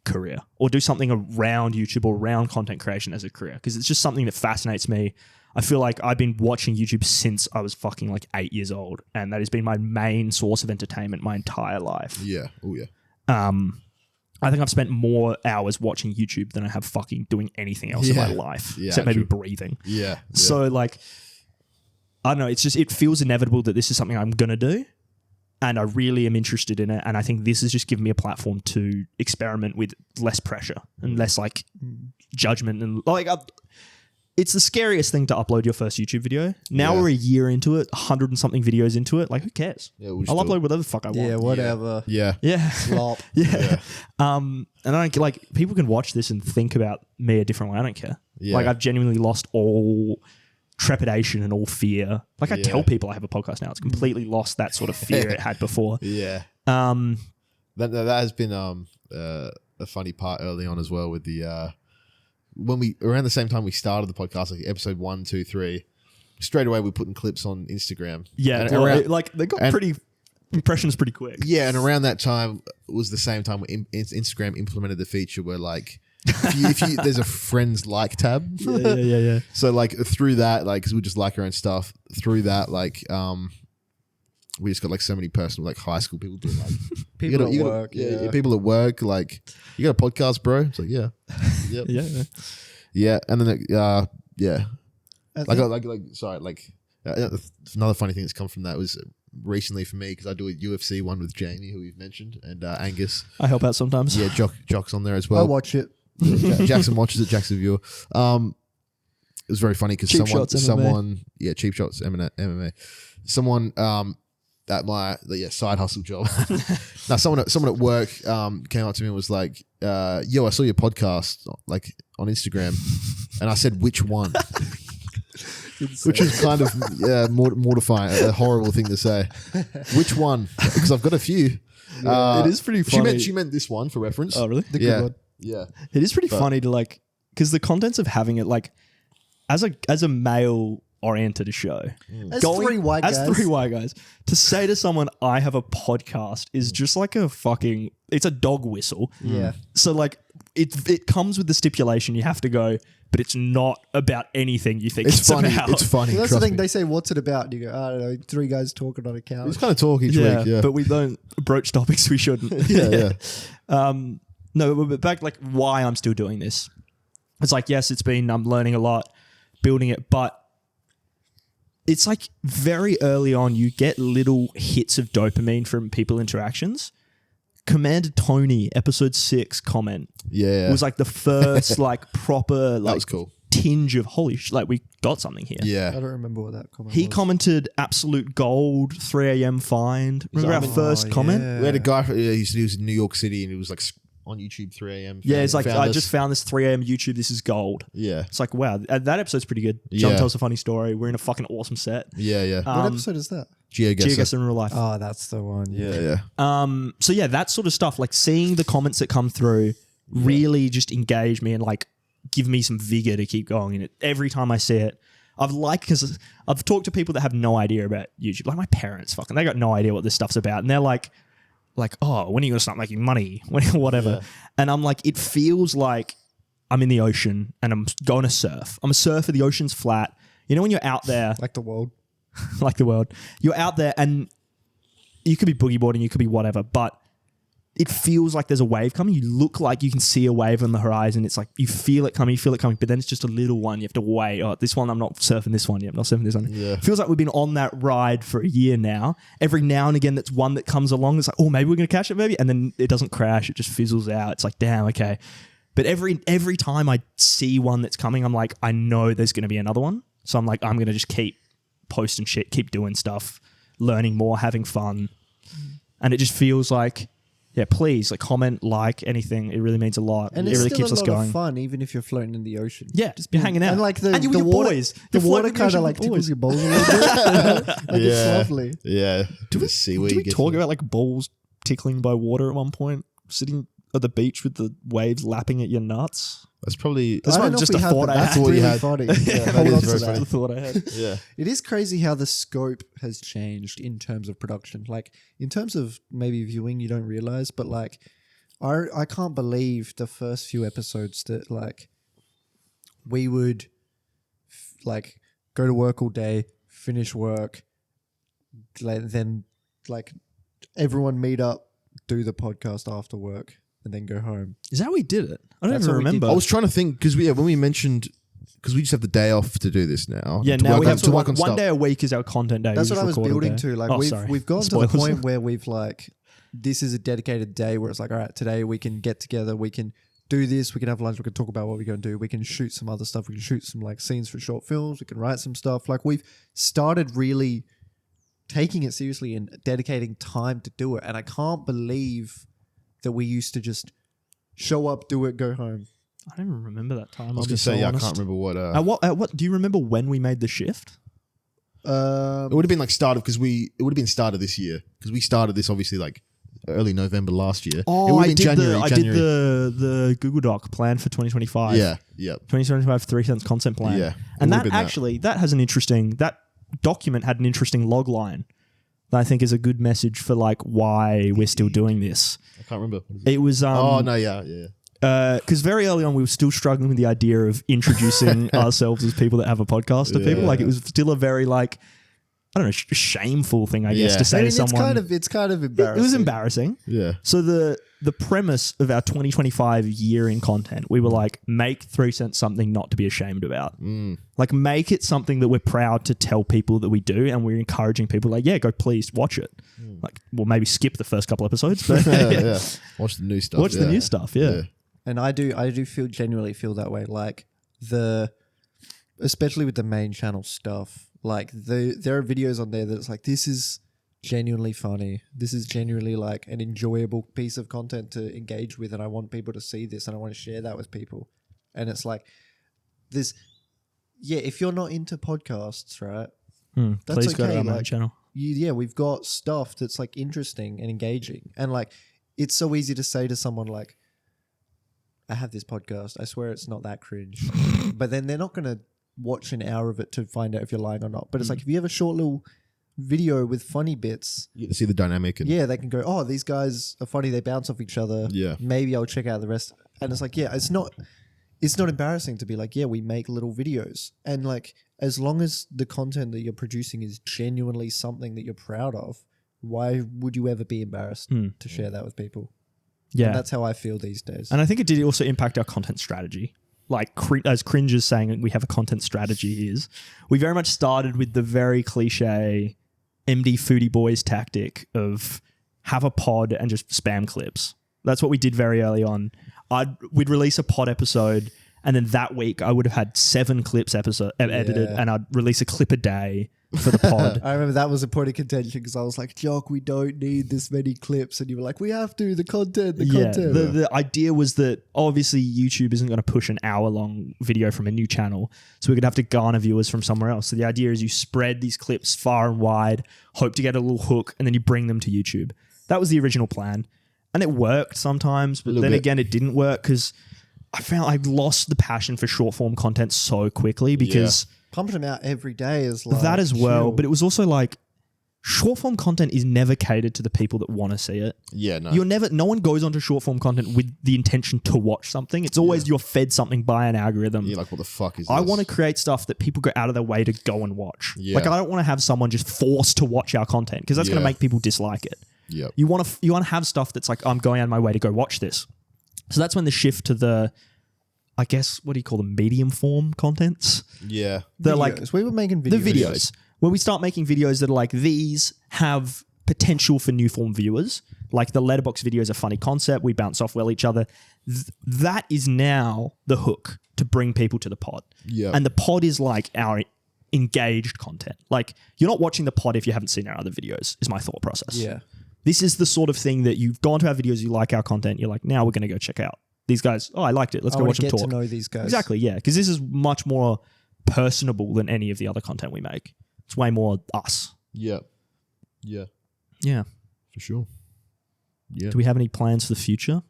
career or do something around YouTube or around content creation as a career. Because it's just something that fascinates me. I feel like I've been watching YouTube since I was fucking like 8 years old. And that has been my main source of entertainment my entire life. Yeah. Oh, yeah. I think I've spent more hours watching YouTube than I have fucking doing anything else in my life. Except maybe breathing. Yeah. So like, I don't know, it's just, it feels inevitable that this is something I'm going to do. And I really am interested in it. And I think this has just given me a platform to experiment with less pressure and less like judgment. And like, it's the scariest thing to upload your first YouTube video. Now we're a year into it, 100 and something videos into it. Like, who cares? Yeah, I'll upload whatever the fuck I want. Yeah, whatever. Yeah. Yeah. Slop. Yeah. And I don't like, people can watch this and think about me a different way. I don't care. Yeah. Like, I've genuinely lost all trepidation and all fear. Like, I tell people I have a podcast now. It's completely lost that sort of fear it had before. Yeah. That has been a funny part early on as well with the when we around the same time we started the podcast, like episode 1, 2, 3, straight away we're putting clips on Instagram. Yeah, and well, like they got pretty impressions pretty quick. Yeah, and around that time was the same time Instagram implemented the feature where like if you there's a friends like tab. Yeah. So like through that, like because we just like our own stuff. Through that, like we just got like so many personal like high school people doing like People at work. Yeah. People at work like you got a podcast, bro? It's like yeah. Yep. Yeah, and then another funny thing that's come from that was recently for me because I do a UFC one with Jamie, who we've mentioned, and Angus. I help out sometimes. Yeah, Jock's on there as well. I watch it. Jackson watches it. Jack's a viewer. It was very funny because someone, Cheap Shots MMA. Someone at my side hustle job. Now someone at work came up to me and was like, "Yo, I saw your podcast like on Instagram," and I said, "Which one?" Which is kind of mortifying, a horrible thing to say. Which one? Because I've got a few. It is pretty funny. She meant this one for reference. Oh, really? The good one. Yeah. It is pretty funny to like, because the contents of having it like, as a male oriented show, As three white guys, to say to someone, I have a podcast is just like it's a dog whistle. Yeah. So like, it comes with the stipulation you have to go, but it's not about anything you think it's funny. about. It's funny. Well, that's the thing. They say, "What's it about?" And you go, "I don't know. 3 guys talking on a couch." It's kind of talk each week. Yeah, but we don't broach topics we shouldn't. Yeah. No, but back like why I'm still doing this. It's like, yes, I'm learning a lot, building it, but it's like very early on, you get little hits of dopamine from people interactions. Commander Tony, episode 6 comment. Yeah. Was like the first like proper like that was cool. tinge of holy like we got something here. Yeah. I don't remember what that comment He was. commented absolute gold, 3 a.m. find. Remember our first comment? We had a guy, he said he was in New York City and he was like on YouTube 3 a.m. Yeah, it's like, I just found this 3 a.m. YouTube. This is gold. Yeah. It's like, wow, that episode's pretty good. John tells a funny story. We're in a fucking awesome set. Yeah. What episode is that? GeoGuessr in real life. Oh, that's the one. Yeah. So yeah, that sort of stuff, like seeing the comments that come through really just engage me and like give me some vigor to keep going in it. Every time I see it, because I've talked to people that have no idea about YouTube. Like my parents, they got no idea what this stuff's about. And they're like, oh, when are you going to start making money? Whatever. Yeah. And I'm like, it feels like I'm in the ocean and I'm going to surf. I'm a surfer. The ocean's flat. You know, when you're out there. Like the world. Like the world. You're out there and you could be boogie boarding, you could be whatever, but it feels like there's a wave coming. You look like you can see a wave on the horizon. It's like you feel it coming, but then it's just a little one. You have to wait. Oh, this one, I'm not surfing this one yet. I'm not surfing this one. Yeah. It feels like we've been on that ride for a year now. Every now and again, that's one that comes along. It's like, oh, maybe we're going to catch it, maybe. And then it doesn't crash. It just fizzles out. It's like, damn, okay. But every time I see one that's coming, I'm like, I know there's going to be another one. So I'm like, I'm going to just keep posting shit, keep doing stuff, learning more, having fun. And it just feels like, yeah, please, like, comment, like, anything. It really means a lot. And it it's really still keeps a us lot going. of fun, even if you're floating in the ocean. Yeah, just be hanging out. And like and you the with your water, boys. the You're water floating in kind of ocean like with tickles boys. your balls a little bit. Like it's lovely. Yeah. Do seaweed we gets talk me. about like balls tickling by water at one point? Sitting at the beach with the waves lapping at your nuts? That's probably That's I don't know just if a we have, thought but I that's had. what you really had. funny. Yeah, Yeah, that hold is on very to funny. that. The thought I had. yeah. It is crazy how the scope has changed in terms of production. Like in terms of maybe viewing, you don't realize, but like I can't believe the first few episodes that like we would like go to work all day, finish work, then like everyone meet up, do the podcast after work, and then go home. Is that how we did it? I don't That's even how we did remember. I was trying to think because when we mentioned because we just have the day off to do this now. Yeah, to now work we on- have to work on one stuff. day a week is our content day. That's We what I just was record all building day. to. Like Oh, sorry. we've gotten to the Spoilers. point where we've like this is a dedicated day where it's like, all right, today we can get together, we can do this, we can have lunch, we can talk about what we're going to do, we can shoot some other stuff, we can shoot some like scenes for short films, we can write some stuff. Like we've started really taking it seriously and dedicating time to do it. And I can't believe that we used to just show up, do it, go home. I don't even remember that time. I was going to say, I can't remember what. At what? Do you remember when we made the shift? It would have been like start of it would have been start of this year because we started this obviously like early November last year. It would have been January. I did the Google Doc plan for 2025. Yeah, yeah. 2025 3 cents content plan. Yeah, it and would have that been that. actually that has an interesting document had an interesting log line that I think is a good message for like why we're still doing this. I can't remember. It was Oh no, yeah. because very early on we were still struggling with the idea of introducing ourselves as people that have a podcast to people. Yeah. Like it was still a very like I don't know shameful thing I guess Yeah. to say I mean, to someone. it's kind of embarrassing. It was embarrassing. Yeah. So the premise of our 2025 year in content, we were like, make 3 cents something not to be ashamed about. Like make it something that we're proud to tell people that we do, and we're encouraging people like, yeah, go please watch it. Like, well, maybe skip the first couple episodes, but yeah. Watch the new stuff. watch the new stuff. Yeah. And I do genuinely feel that way. Like especially with the main channel stuff, like there are videos on there that's like, this is genuinely funny. This is genuinely like an enjoyable piece of content to engage with, and I want people to see this, and I want to share that with people. And it's like this, yeah. If you're not into podcasts, right? That's Please go to okay, our main like, channel. We've got stuff that's like interesting and engaging, and like it's so easy to say to someone like, I have this podcast, I swear it's not that cringe. But then they're not going to watch an hour of it to find out if you're lying or not. But it's like if you have a short little video with funny bits, You get to see the dynamic. And yeah, they can go, oh, these guys are funny, they bounce off each other. Yeah. Maybe I'll check out the rest. And it's like, yeah, it's not embarrassing to be like, yeah, we make little videos. And like, as long as the content that you're producing is genuinely something that you're proud of, why would you ever be embarrassed to share that with people? Yeah. And that's how I feel these days. And I think it did also impact our content strategy. Like as cringe as saying we have a content strategy is, we very much started with the very cliche MD Foodie Boys tactic of have a pod and just spam clips. That's what we did very early on. We'd release a pod episode, and then that week I would have had 7 clips edited, and I'd release a clip a day for the pod. I remember that was a point of contention because I was like, Jock, we don't need this many clips. And you were like, we have to, the content. The idea was that obviously YouTube isn't going to push an hour-long video from a new channel, so we're going to have to garner viewers from somewhere else. So the idea is you spread these clips far and wide, hope to get a little hook, and then you bring them to YouTube. That was the original plan. And it worked sometimes, but then again, it didn't work because I found I lost the passion for short-form content so quickly because... Pumping them out every day is like... That as well, chill. but it was also like short form content is never catered to the people that want to see it. Yeah, no. No one goes onto short form content with the intention to watch something. It's always you're fed something by an algorithm. You're like, what the fuck is this? I want to create stuff that people go out of their way to go and watch. Yeah. Like I don't want to have someone just forced to watch our content because that's going to make people dislike it. Yeah. You want to have stuff that's like I'm going out of my way to go watch this. So that's when the shift to the, I guess, what do you call them? Medium form contents. Yeah. They're like Videos. We were making videos. the videos where we start making videos that are like these have potential for new form viewers. Like the letterbox video is a funny concept. We bounce off well each other. That is now the hook to bring people to the pod. Yeah. And the pod is like our engaged content. Like you're not watching the pod if you haven't seen our other videos, is my thought process. Yeah. This is the sort of thing that you've gone to our videos, you like our content, you're like, now we're going to go check out these guys. Oh, I liked it. Let's go watch them get talk. to know these guys. Exactly, yeah. Because this is much more personable than any of the other content we make. It's way more us. Yeah. Yeah. Yeah. For sure. Yeah. Do we have any plans for the future?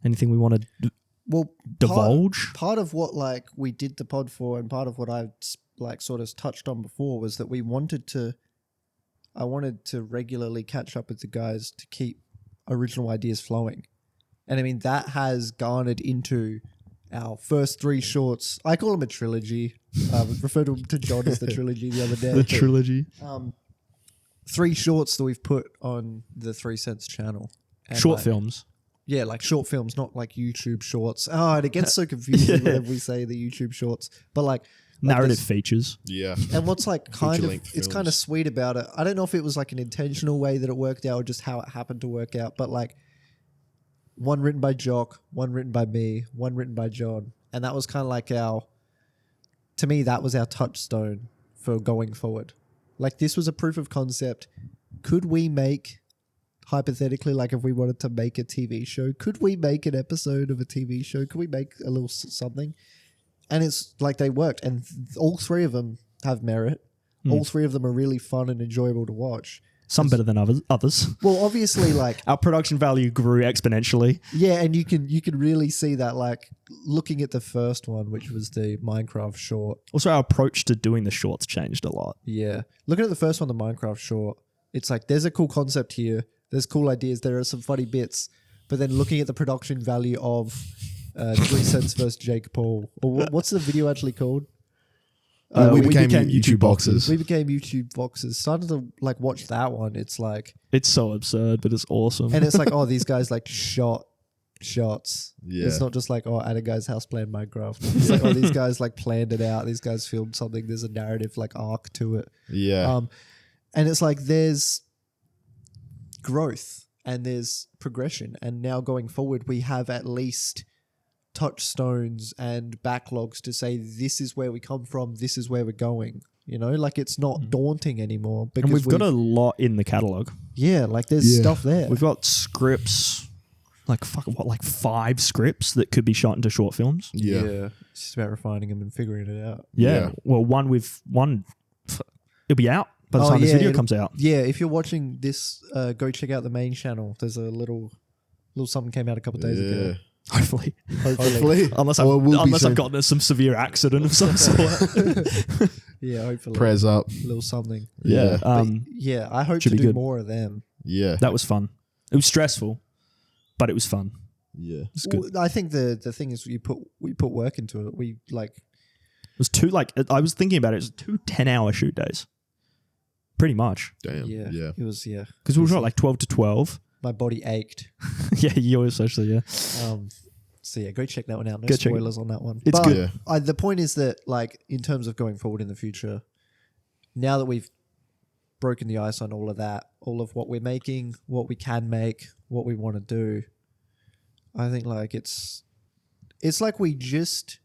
Anything we want to Well, divulge? Part of what like we did the pod for, and part of what I like sort of touched on before was that I wanted to regularly catch up with the guys to keep original ideas flowing. And I mean, that has garnered into our first 3 shorts. I call them a trilogy. Referred to John as the trilogy the other day. The trilogy. 3 shorts that we've put on the 3 Cents channel. And Short like, films. Yeah, like short films, not like YouTube shorts. Oh, and it gets so confusing whenever we say the YouTube shorts. But like Narrative this- features. Yeah. and what's like kind of Feature-length it's kind films. of sweet about it. I don't know if it was like an intentional way that it worked out or just how it happened to work out, but like one written by Jock, one written by me, one written by John, and that was kind of like to me that was our touchstone for going forward. Like this was a proof of concept. Could we make, hypothetically, like if we wanted to make a TV show, could we make an episode of a TV show? Could we make a little something? And it's like they worked, and all 3 of them have merit. All 3 of them are really fun and enjoyable to watch. Some better than others. Well, obviously, like Our production value grew exponentially. yeah, and you can really see that, like looking at the first one, which was the Minecraft short. Also, our approach to doing the shorts changed a lot. Yeah, looking at the first one, the Minecraft short, it's like there's a cool concept here. There's cool ideas. There are some funny bits, but then looking at the production value of 3 Cents versus Jake Paul, or what's the video actually called? We became YouTube boxers. We became YouTube boxers. Started to like watch that one. It's like, It's so absurd, but it's awesome. and it's like, oh, these guys like shot shots. Yeah. It's not just like, oh, at a guy's house playing Minecraft. It's like, oh, these guys like planned it out. These guys filmed something. There's a narrative like arc to it. Yeah. And it's like there's growth and there's progression. And now going forward, we have at least touchstones and backlogs to say this is where we come from, this is where we're going. You know, like it's not daunting anymore. Because and we've got a lot in the catalog. yeah, like there's Yeah. stuff there. We've got scripts, like 5 scripts that could be shot into short films. yeah. It's just about refining them and figuring it out. Yeah. Well, it'll be out by the Oh, time this yeah, video it'll- comes out. Yeah, if you're watching this, go check out the main channel. There's a little something came out a couple of days ago. Hopefully. Hopefully. Unless Or it will be I've soon. gotten into some severe accident of some sort. Yeah, hopefully. Prayers up. A little something. Yeah. Yeah. Yeah, I hope should to be do good. more of them. Yeah. That was fun. It was stressful, but it was fun. Yeah. It's good. Well, I think the thing is we put work into it. We like It was 2 I was thinking about it. It was 2 10-hour shoot days. Pretty much. Damn. yeah, Yeah. it was Because we shot like 12 to 12. my body ached. Yeah, yours actually, yeah. So yeah, go check that one out. No Go check it. spoilers on that one. It's But good. Yeah. the point is that like in terms of going forward in the future, now that we've broken the ice on all of that, all of what we're making, what we can make, what we want to do, I think like it's like we just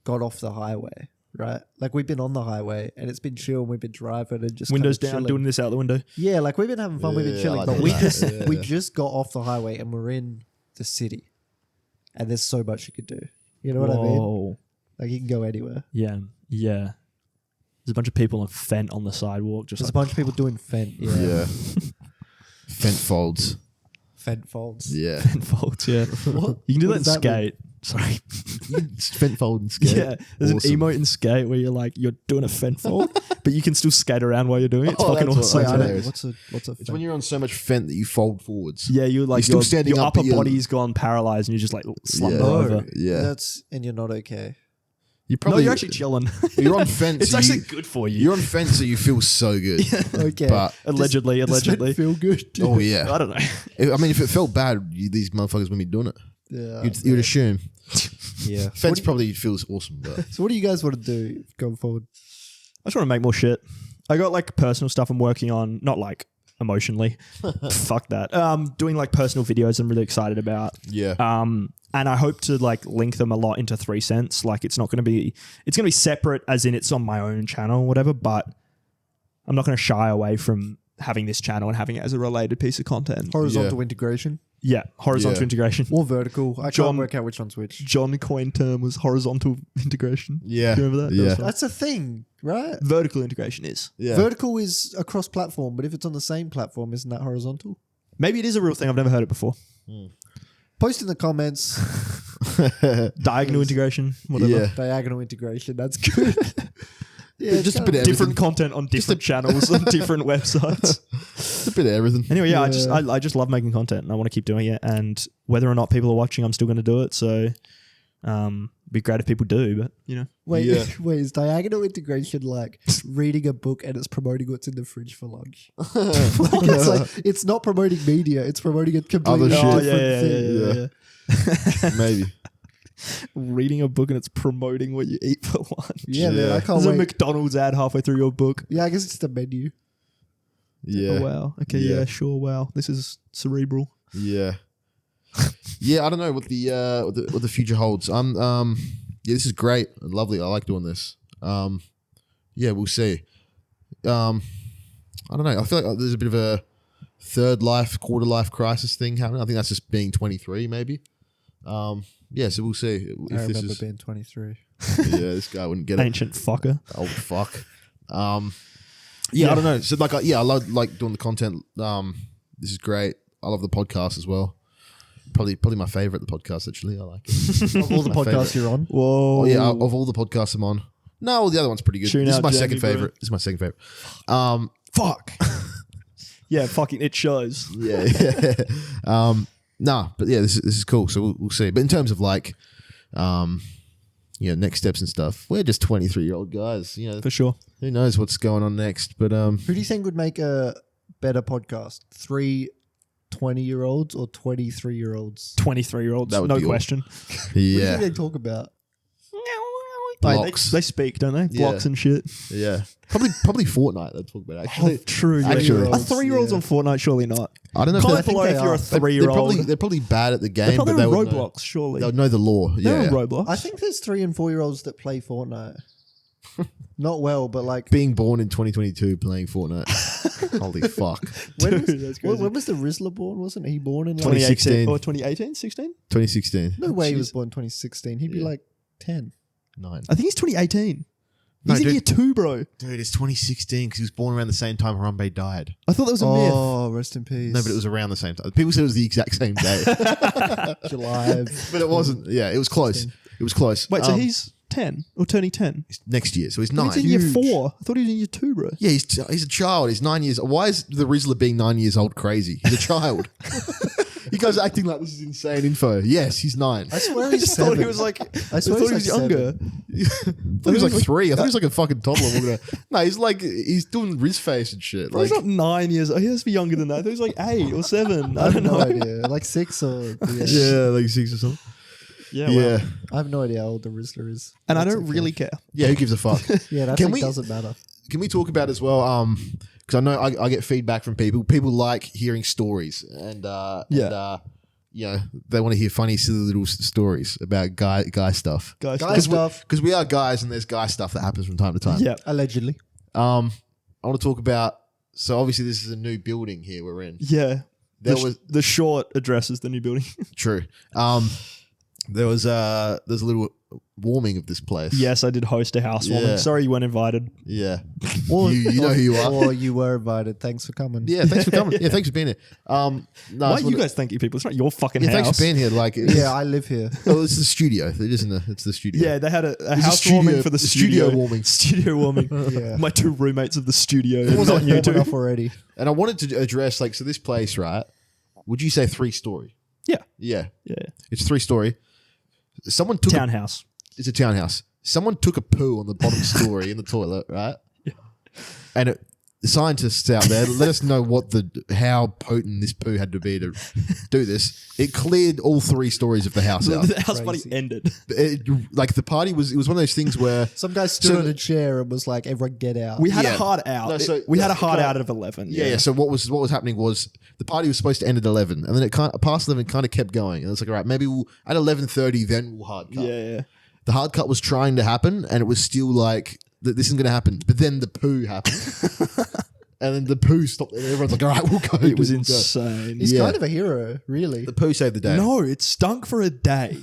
got off the highway, right? Like we've been on the highway and it's been chill and we've been driving and just Windows kind of down, chilling. doing this out the window. Yeah, like we've been having fun, we've been Yeah, chilling, I but like we that. we Yeah. just got off the highway and we're in the city, and there's so much you could do. You know what I mean? Whoa. Like you can go anywhere. Yeah, yeah. There's a bunch of people on Fent on the sidewalk. Just There's a like, bunch of people doing Fent. Yeah, Yeah. Fent folds. Fent folds. Yeah. Fent folds, yeah. What? You can do What that in does that mean? Skate. Sorry. Fent fold and skate. Yeah, there's Awesome. an emote in Skate where you're doing a Fent fold, but you can still skate around while you're doing it. It's Oh, fucking that's awesome. what- Wait, I don't- hilarious. what's a It's Fent? when you're on so much Fent that you fold forwards. Yeah, you're like You're still standing your up, upper but you're- body's gone paralyzed, and you're just like slumped Yeah. over. Yeah. That's and you're not okay. You No, probably you're actually chilling. you're on fence. It's actually good for you. You're on fence, so you feel so good. Okay, But allegedly. Does Fent feel good? oh yeah, I don't know. I mean, if it felt bad, these motherfuckers wouldn't be doing it. Yeah, You'd assume. yeah. Fence probably feels awesome, but So what do you guys want to do going forward? I just want to make more shit. I got like personal stuff I'm working on, not like emotionally. Fuck that. Doing like personal videos I'm really excited about. Yeah. And I hope to like link them a lot into 3 cents. Like it's going to be separate as in it's on my own channel or whatever, but I'm not going to shy away from having this channel and having it as a related piece of content. Horizontal integration. Yeah, horizontal Yeah. integration. Or vertical. I can't work out which one's which. John coined term was horizontal integration. Yeah. Do you remember that? Yeah. That was fun. That's a thing, right? Vertical integration is. Yeah. Vertical is across platform, but if it's on the same platform, isn't that horizontal? Maybe it is a real thing. I've never heard it before. Post in the comments. Diagonal integration, whatever. Yeah. Diagonal integration. That's good. Yeah, Just a it's bit of Different content on different channels on different websites. It's a bit of everything. Anyway, yeah, Yeah. I just love making content and I want to keep doing it. And whether or not people are watching, I'm still going to do it. So, it'd be great if people do. But you know, Wait, Yeah. wait, is diagonal integration like reading a book and it's promoting what's in the fridge for lunch? It's not promoting media, it's promoting a completely Other different shit. thing. Maybe. reading a book and it's promoting what you eat for lunch. Yeah, man, I can't There's a wait. McDonald's ad halfway through your book. Yeah, I guess it's the menu. Yeah. Oh, wow. Okay. Yeah. Yeah. Sure. Wow. This is cerebral. Yeah. Yeah, I don't know what the future holds. Yeah, this is great and lovely. I like doing this. Yeah, we'll see. I don't know. I feel like there's a bit of a quarter life crisis thing happening. I think that's just being 23, maybe. Yeah, so we'll see I if remember this is. being 23. Yeah, this guy wouldn't get it. Ancient fucker. Old fuck. Yeah, I don't know. So I love like doing the content. This is great. I love the podcast as well. Probably my favorite, the podcast actually. I like it. Of all the My podcasts favourite. you're on. Whoa. Oh yeah, of all the podcasts I'm on. No, well, the other one's pretty good. Tune This is out my Jamie, second bro. favorite. This is my second favorite. Fuck. Yeah. Fucking. It shows. Yeah. Nah, but yeah, this is cool. So we'll see. But in terms of like, next steps and stuff, we're just 23-year-old guys. You know, For sure. who knows what's going on next? But Who do you think would make a better podcast? 3 20-year-olds or 23-year-olds? 23-year-olds. That would No be question. What do you yeah, think they talk about? blocks. They speak, don't they? Yeah. Blocks and shit. Yeah, probably Fortnite. They'd talk about actually. Oh, true. Yeah. Actually. Are 3-year-olds on Fortnite? Surely not. I don't know. Comment If think below they if you're are. a they're 3-year-old. they're probably bad at the game, They're but probably they on would know, Roblox, surely. they'll know the law. They're Yeah, on Roblox. I think there's 3 and 4-year-olds that play Fortnite. Not well, but like being born in 2022 playing Fortnite. Holy fuck. when was, Dude, that's crazy. when was the Rizzler born? Wasn't he born in like 2016. Or 2018, 16? 2016. No way he Jeez. was born 2016. He'd be Yeah. like 10. 9. I think he's 2018. No, He's in dude. year 2, bro. Dude, it's 2016 because he was born around the same time Harambe died. I thought that was a myth. Oh, rest in peace. No, but it was around the same time. People said it was the exact same day, July. but it wasn't. Yeah, it was close. It was close. Wait, so he's 10 or turning 10? He's next year, so he's I 9. thought he's in Huge. year 4. I thought he was in year 2, bro. Yeah, he's a child. He's 9 years. Why is the Rizzler being 9 years old crazy? He's a child. You guys are acting like this is insane info. Yes, he's 9. I swear I he's just 7. thought he was like, I swear thought he he's was like younger. 7. I thought he was like 3. I thought he was like a fucking toddler. No, he's doing Riz face and shit. Bro, Like, he's not 9 years old. He has to be younger than that. I thought he was like 8 or 7. I I don't have know. no idea. Like 6 or... yeah, like 6 or something. Yeah, Yeah, well. I have no idea how old the Rizzler is. And I That's don't okay. really care. yeah. Who gives a fuck? Yeah, that Can thing we- doesn't matter. Can we talk about as well? Because I know I get feedback from people. People like hearing stories, and they want to hear funny, silly little stories about guy stuff. Guys, Guy stuff. Because we are guys, and there's guy stuff that happens from time to time. yeah. Allegedly. I want to talk about. So obviously, this is a new building here we're in. Yeah. There was The short address is the new building. true. There's a little warming of this place. Yes, I did host a housewarming. Yeah. Sorry you weren't invited. Yeah. Or, You know who you are. Or you were invited. Thanks for coming. Yeah. Thanks for coming. Yeah. Thanks for being here. No, Why it's are one you of- guys thanking people? It's not your fucking Yeah. house. Thanks for being here. Like. Yeah, I live here. Oh, it's the studio. It isn't. It's the studio. Yeah, they had a It's a housewarming studio- for the studio studio. warming. Studio warming. Yeah. My 2 roommates of the studio. It wasn't Not you warm two. enough already. And I wanted to address so this place, right? Would you say 3-story? Yeah. Yeah. Yeah. It's 3-story. Someone took Townhouse. it's a townhouse. Someone took a poo on the bottom story in the toilet, right? Yeah. And scientists out there, let us know how potent this poo had to be to do this. It cleared all 3 stories of the house out. The house party ended. Like the party was one of those things where Some guy stood on a chair and was like, "Everyone get out." We had Yeah. a hard out. No, We had a hard out at 11. yeah. So what was happening was the party was supposed to end at 11, and then it past 11 kind of kept going. And it's like, all right, maybe we'll at 11:30 then we'll hard cut. Yeah. The hard cut was trying to happen, and it was still like this isn't going to happen. But then the poo happened, and then the poo stopped. And everyone's like, all right, we'll go. It was We'll go. insane. He's Yeah. kind of a hero, really. The poo saved the day. No, it stunk for a day.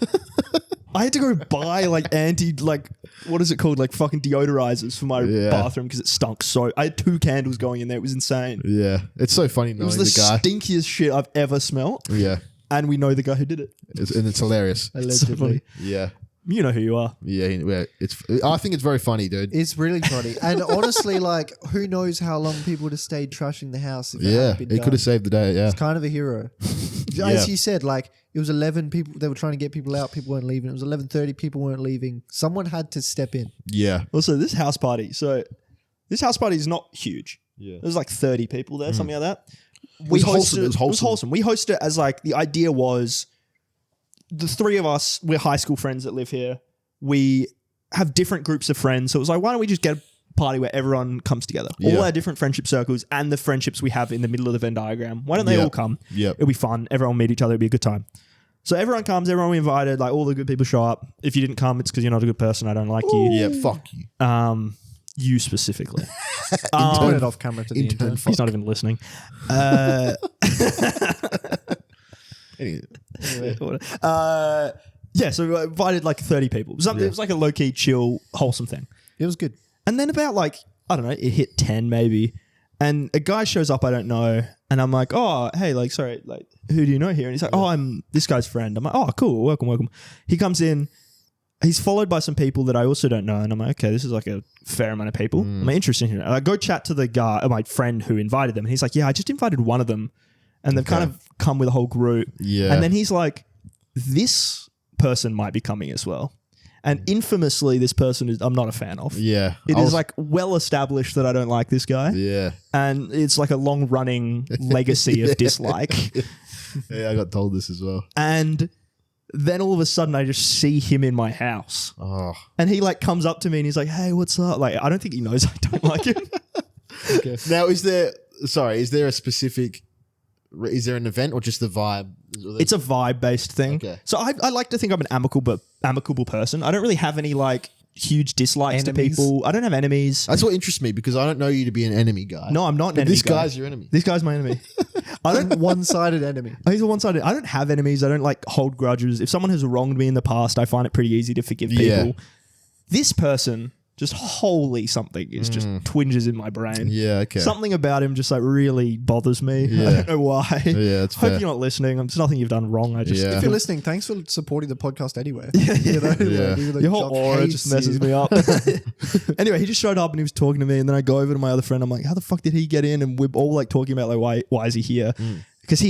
I had to go buy what is it called? Like fucking deodorizers for my bathroom because it stunk so. I had 2 candles going in there. It was insane. Yeah, it's so funny It knowing was the the guy. stinkiest shit I've ever smelt. Yeah, And we know the guy who did it. and it's hilarious. Allegedly. funny. Yeah, You know who you are. yeah. I think it's very funny, dude. It's really funny. And honestly, like, who knows how long people would have stayed trashing the house if it Yeah, hadn't been he done. could have saved the day. Yeah, It's kind of a hero. Yeah. As you said, like, it was 11 people. They were trying to get people out. People weren't leaving. It was 11:30. People weren't leaving. Someone had to step in. yeah. Also, this house party is not huge. Yeah. There's like 30 people there, something like that. It was wholesome. It was wholesome. We hosted it as like, the idea was the 3 of us, we're high school friends that live here. We have different groups of friends. So it was like, why don't we just get a party where everyone comes together? Yeah. All our different friendship circles and the friendships we have in the middle of the Venn diagram. Why don't they all come? Yep. It'll be fun. Everyone will meet each other. It'll be a good time. So everyone comes, everyone we invited, like all the good people show up. If you didn't come, it's because you're not a good person. I don't like you. Yeah, fuck you. You specifically. Turn it off camera to the intern. intern. He's not even listening. Anyway. Yeah, so we invited like 30 people. It was like a low-key, chill, wholesome thing. It was good. And then about like, I don't know, it hit 10 maybe. And a guy shows up I don't know. And I'm like, oh, hey, like, sorry, like, who do you know here? And he's like, oh, I'm this guy's friend. I'm like, oh, cool, welcome. He comes in. He's followed by some people that I also don't know. And I'm like, okay, this is like a fair amount of people. I'm interested in it. And I go chat to the guy, my friend who invited them. And he's like, yeah, I just invited one of them. And they've kind of come with a whole group. Yeah. And then he's like, this person might be coming as well. And infamously, this person I'm not a fan of. Yeah. It is like well established that I don't like this guy. Yeah. And it's like a long running legacy of dislike. Yeah, I got told this as well. And then all of a sudden I just see him in my house. Oh. And he like comes up to me and he's like, hey, what's up? Like, I don't think he knows I don't like him. Okay. Now, is there a specific, is there an event or just the vibe? It's a vibe based thing. Okay. So I like to think I'm an amicable person. I don't really have any like huge dislikes Enemies? to people. I don't have enemies. That's what interests me because I don't know you to be an enemy guy. No, I'm not an But enemy this guy. guy's your enemy. This guy's my enemy. I don't. One-sided enemy. He's a one-sided. I don't have enemies. I don't like hold grudges. If someone has wronged me in the past, I find it pretty easy to forgive people. Yeah. This person, just wholly something is just twinges in my brain. Yeah, okay. Something about him just like really bothers me. Yeah. I don't know why. Yeah, that's Hope fair. you're not listening. There's nothing you've done wrong. I just Yeah. If you're listening, thanks for supporting the podcast anyway. Yeah. Yeah. Even though Your whole Jock aura hates just messes you. me up. Anyway, he just showed up and he was talking to me, and then I go over to my other friend. I'm like, how the fuck did he get in? And we're all like talking about like why is he here? Because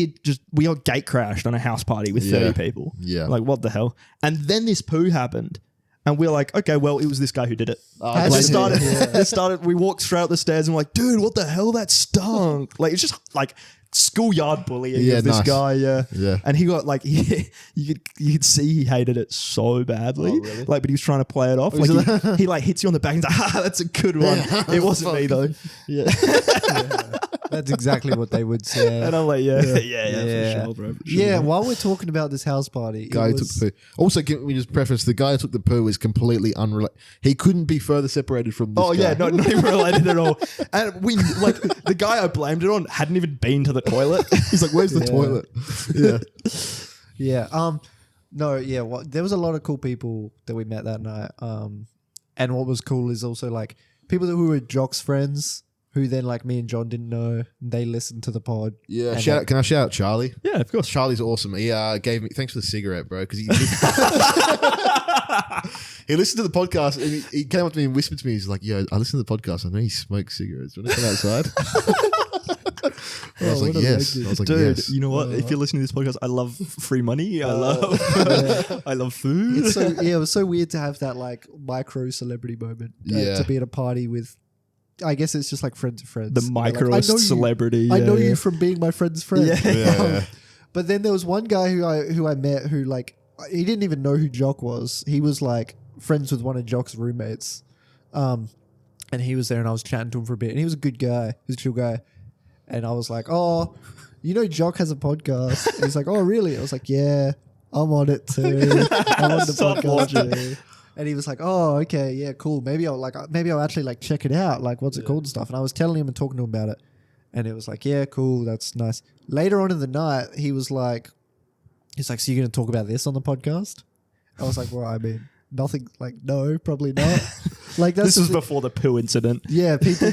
we all gate crashed on a house party with 30 Yeah. people. Yeah. Like, what the hell? And then this poo happened. And we're like, okay, well, it was this guy who did it. Had Like, to be, we walked straight up the stairs and we're like, dude, what the hell? That stunk. Like, it's just like schoolyard bullying Yeah, of this nice. guy. Yeah. Yeah. And he got like, you could see he hated it so badly. Oh, really? Like, but he was trying to play it off. Like, he like hits you on the back and he's like, that's a good one. It wasn't me though. Yeah. That's exactly what they would say. And I'm like, yeah, for Yeah. sure, bro. For sure. Yeah, while we're talking about this house party, Guy who took the poo. Also, can we just preface the guy who took the poo is completely unrelated. He couldn't be further separated from this Oh guy. yeah, not even related at all. And we like the guy I blamed it on hadn't even been to the toilet. He's like, where's the Yeah. toilet? Yeah. Yeah. No, yeah. Well, there was a lot of cool people that we met that night. And what was cool is also like people who were Jock's friends who then like me and John didn't know. They listened to the pod. Yeah. And Shout out, can I shout out Charlie? Yeah, of course. Charlie's awesome. He gave me thanks for the cigarette, bro. Because he he listened to the podcast and he came up to me and whispered to me. He's like, "Yo, I listen to the podcast. I know you smoke cigarettes. Do you want to come outside?" I was like, what a "Yes." legend. I was like, Dude, "Yes." you know what? If you're listening to this podcast, I love free money. I love I love food. It's so it was so weird to have that like micro celebrity moment. Yeah. To be at a party with I guess it's just like friends of friends. The microest celebrity. I know you from being my friend's friend. Yeah. But then there was one guy who I met who like he didn't even know who Jock was. He was like friends with one of Jock's roommates. And he was there and I was chatting to him for a bit. And he was a good guy. He was a chill guy. And I was like, oh, you know Jock has a podcast. And he's like, oh, really? I was like, yeah, I'm on it too. I'm on the podcast too. And he was like, oh, okay, yeah, cool. Maybe I'll actually like check it out. Like, what's it called and stuff. And I was telling him and talking to him about it. And it was like, yeah, cool. That's nice. Later on in the night, he's like, so you're going to talk about this on the podcast? I was like, well, I mean, nothing, like, no, probably not. Like, that's This was before the poo incident. Yeah, people,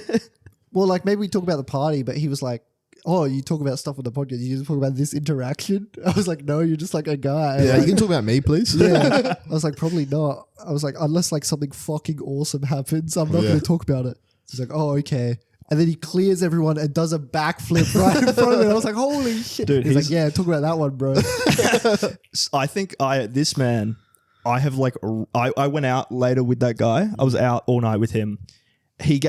well, like maybe we talk about the party, but he was like, oh, you talk about stuff on the podcast. You just talk about this interaction. I was like, no, you're just like a guy. Yeah, like, you can talk about me, please. Yeah. I was like, probably not. I was like, unless like something fucking awesome happens, I'm not going to talk about it. He's like, oh, okay. And then he clears everyone and does a backflip right in front of me. I was like, holy shit. Dude, he's like, yeah, talk about that one, bro. I think this man, I went out later with that guy. I was out all night with him. He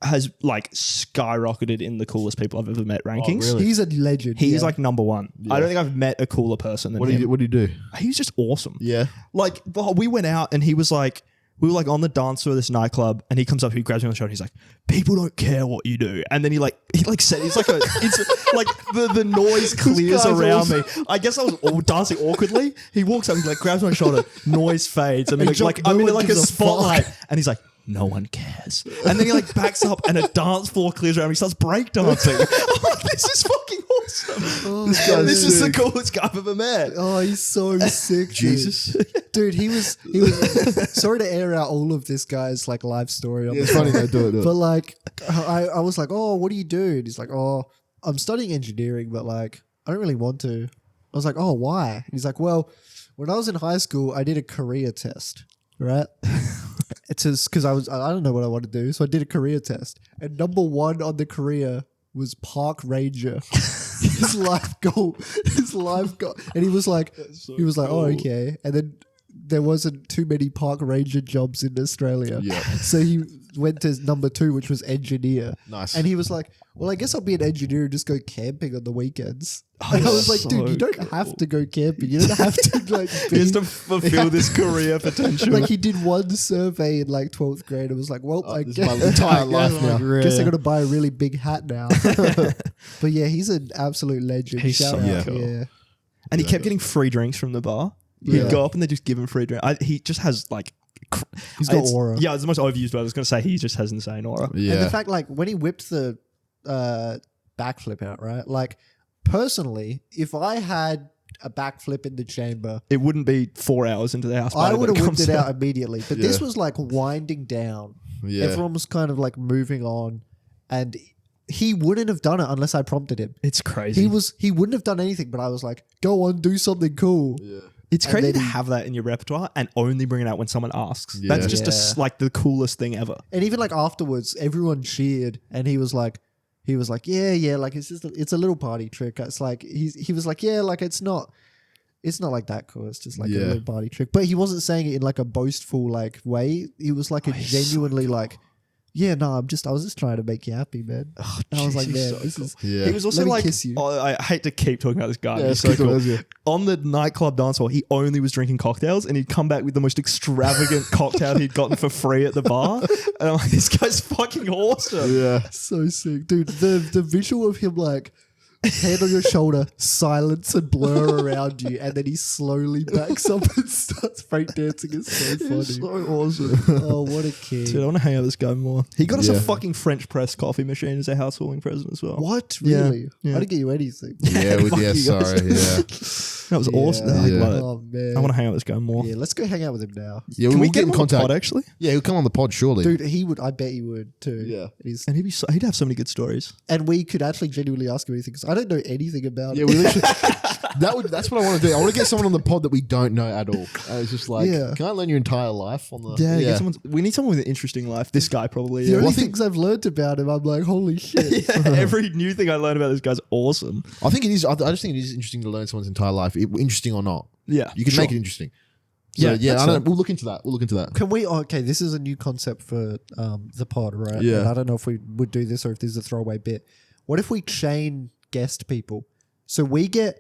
has like skyrocketed in the coolest people I've ever met rankings. really? He's a legend. He's like number one. Yeah. I don't think I've met a cooler person than him. What do you do? He's just awesome. Yeah. Like we went out and he was like, we were like on the dance floor of this nightclub and he comes up, he grabs me on the shoulder and he's like, people don't care what you do. And then he said, it's like it's like the noise clears around me. I guess I was dancing awkwardly. He walks up, he like grabs my shoulder, noise fades. I mean, I'm in like a spotlight and he's like, no one cares. And then he like backs up and a dance floor clears around him. He starts breakdancing. I'm like, this is fucking awesome. Oh, this is the coolest guy I've ever met. Oh, he's so sick. Jesus. Dude, he was sorry to air out all of this guy's like life story on It's funny though, do it. But like I was like, oh, what do you do? And he's like, oh, I'm studying engineering, but like I don't really want to. I was like, oh, why? And he's like, well, when I was in high school, I did a career test, right? It's just because I don't know what I want to do, so I did a career test, and number one on the career was park ranger. his life goal, and he was like, oh, okay, and then there wasn't too many park ranger jobs in Australia, so he went to number 2, which was engineer. Nice. And he was like, well, I guess I'll be an engineer and just go camping on the weekends. And I was like, dude, you don't have to go camping. You don't have to like He has to fulfill this career potential. Like he did one survey in like 12th grade and was like, well, I guess my entire life now. Guess I got to buy a really big hat now. But yeah, he's an absolute legend. He's Shout so out. cool. Yeah. And he kept getting free drinks from the bar. Yeah. He'd go up and they just give him free drink. He just has like... He's got aura. Yeah, it's the most overused word. I was going to say he just has insane aura. Yeah. And the fact, like, when he whipped the backflip out, right? Like, personally, if I had a backflip in the chamber, It wouldn't be 4 hours into the house party. I would have that whipped comes it out immediately. But this was like winding down. Yeah. Everyone was kind of like moving on, and he wouldn't have done it unless I prompted him. It's crazy. He wouldn't have done anything, but I was like, go on, do something cool. Yeah. It's And crazy then to he- have that in your repertoire and only bring it out when someone asks. Yeah. That's just Yeah. like the coolest thing ever. And even like afterwards, everyone cheered, and he was like, yeah, like it's a little party trick. It's like he was like, yeah, like it's not like that cool. It's just like a little party trick. But he wasn't saying it in like a boastful like way. He was like a genuinely like, yeah, no, I was just trying to make you happy, man. Oh, And I was like, jeez, man, so this cool. is. Yeah. He was also Let me like, kiss you. I hate to keep talking about this guy. Yeah, He's so keep cool. talking, yeah. On the nightclub dance hall, he only was drinking cocktails and he'd come back with the most extravagant cocktail he'd gotten for free at the bar. And I'm like, this guy's fucking awesome. Yeah. So sick, dude. The visual of him like hand on your shoulder, silence and blur around you, and then he slowly backs up and starts breakdancing is so funny. It's so awesome. Oh, what a kid! Dude, I want to hang out with this guy more. He got us a Yeah. fucking French press coffee machine as a housewarming present as well. What Yeah. really? Yeah. I didn't get you anything. Yeah, Fuck you guys. sorry. Yeah. That was awesome. I Yeah. love it. Oh man. I want to hang out with this guy more. Yeah, let's go hang out with him now, Yeah, Can we'll we get in him on the contact. pod, actually? Yeah, he'll come on the pod surely. dude. He would. I bet he would too. Yeah. He's, And he'd have so many good stories. and we could actually genuinely ask him anything because I don't know anything about Yeah, it. we literally, that's what I want to do. I want to get someone on the pod that we don't know at all. It's just like, Yeah. can I learn your entire life on the? Get we need someone with an interesting life. This guy probably. The Yeah. only things I've learned about him, I'm like, holy shit. Every new thing I learned about this guy's awesome. I think it is. I just think it is interesting to learn someone's entire life, interesting or not. Yeah, You can sure. make it interesting. So, Yeah, that's fair. we'll look into that. We'll look into that. Can we? Okay, this is a new concept for the pod, right? Yeah. And I don't know if we would do this or if this is a throwaway bit. What if we chain guest people? So we get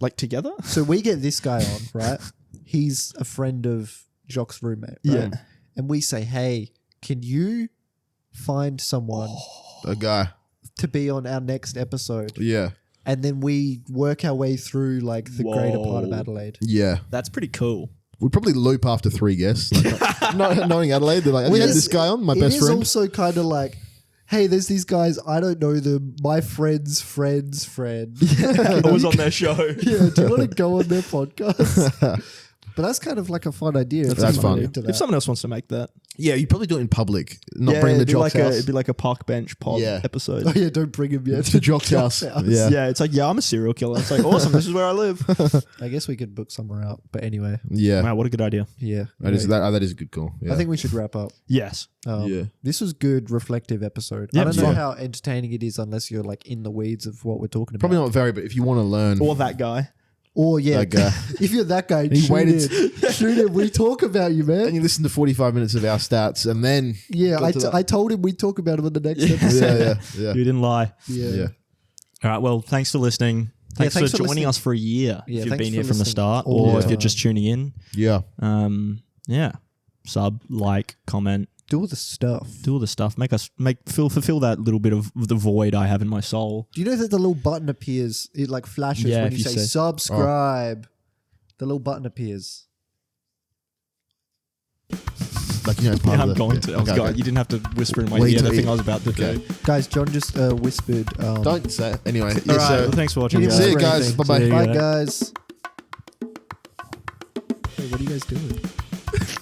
Like together? this guy on, right? He's a friend of Jock's roommate, right? Yeah. And we say, hey, can you find someone A guy. to be on our next episode? Yeah. And then we work our way through like the greater part of Whoa. Adelaide. Yeah. That's pretty cool. We'd probably loop after 3 guests. Like, not knowing Adelaide, they're like, Well, you had it's- this guy on, my it best is friend. also kind of like, hey, there's these guys, I don't know them, my friend's friend's friend. I was on their show. Yeah, do you want to go on their podcast? But that's kind of like a fun idea. if That's someone fun. into If that. someone else wants to make that. Yeah, you probably do it in public, not bring the it'd be Jock's like house. it'd be like a park bench pod Yeah. episode. Oh yeah, don't bring him yet. to Jock's house. Yeah. Yeah, it's like, yeah, I'm a serial killer. It's like, awesome, this is where I live. I guess we could book somewhere out. But anyway, Yeah. Wow, what a good idea. yeah. That is a good call. Yeah. I think we should wrap up. Yes. Yeah. This was good, reflective episode. Yeah, I don't it's know fun. how entertaining it is unless you're like in the weeds of what we're talking Probably about. not very, but if you want to learn, Or that guy. Or yeah, That guy. if you're that guy, He shoot waited- in. Shoot in. We talk about you, man. and you listen to 45 minutes of our stats, and then Yeah, got to that. I told him we'd talk about him in the next episode. yeah. You didn't lie. Yeah. All right, well, thanks for listening. Thanks, thanks for for joining listening. us for a year. Yeah, if you've thanks been for here from the listening start, all or the if you're time. just tuning in. Yeah. Yeah. Sub, like, comment, Do all the stuff. do all the stuff. Fulfill that little bit of the void I have in my soul. Do you know that the little button appears? It like flashes Yeah, when if you you say say- subscribe. The little button appears. Like, you know, it's part Yeah, of I'm the, going to. Okay. You didn't have to whisper in my Well, ear you the do- thing I was about to do. Guys, John just whispered. Don't say it. Anyway. All Yeah, right, so well, thanks for watching, you guys. didn't See you whisper guys. anything. Bye-bye. See you Bye, guys. guys. Hey, what are you guys doing?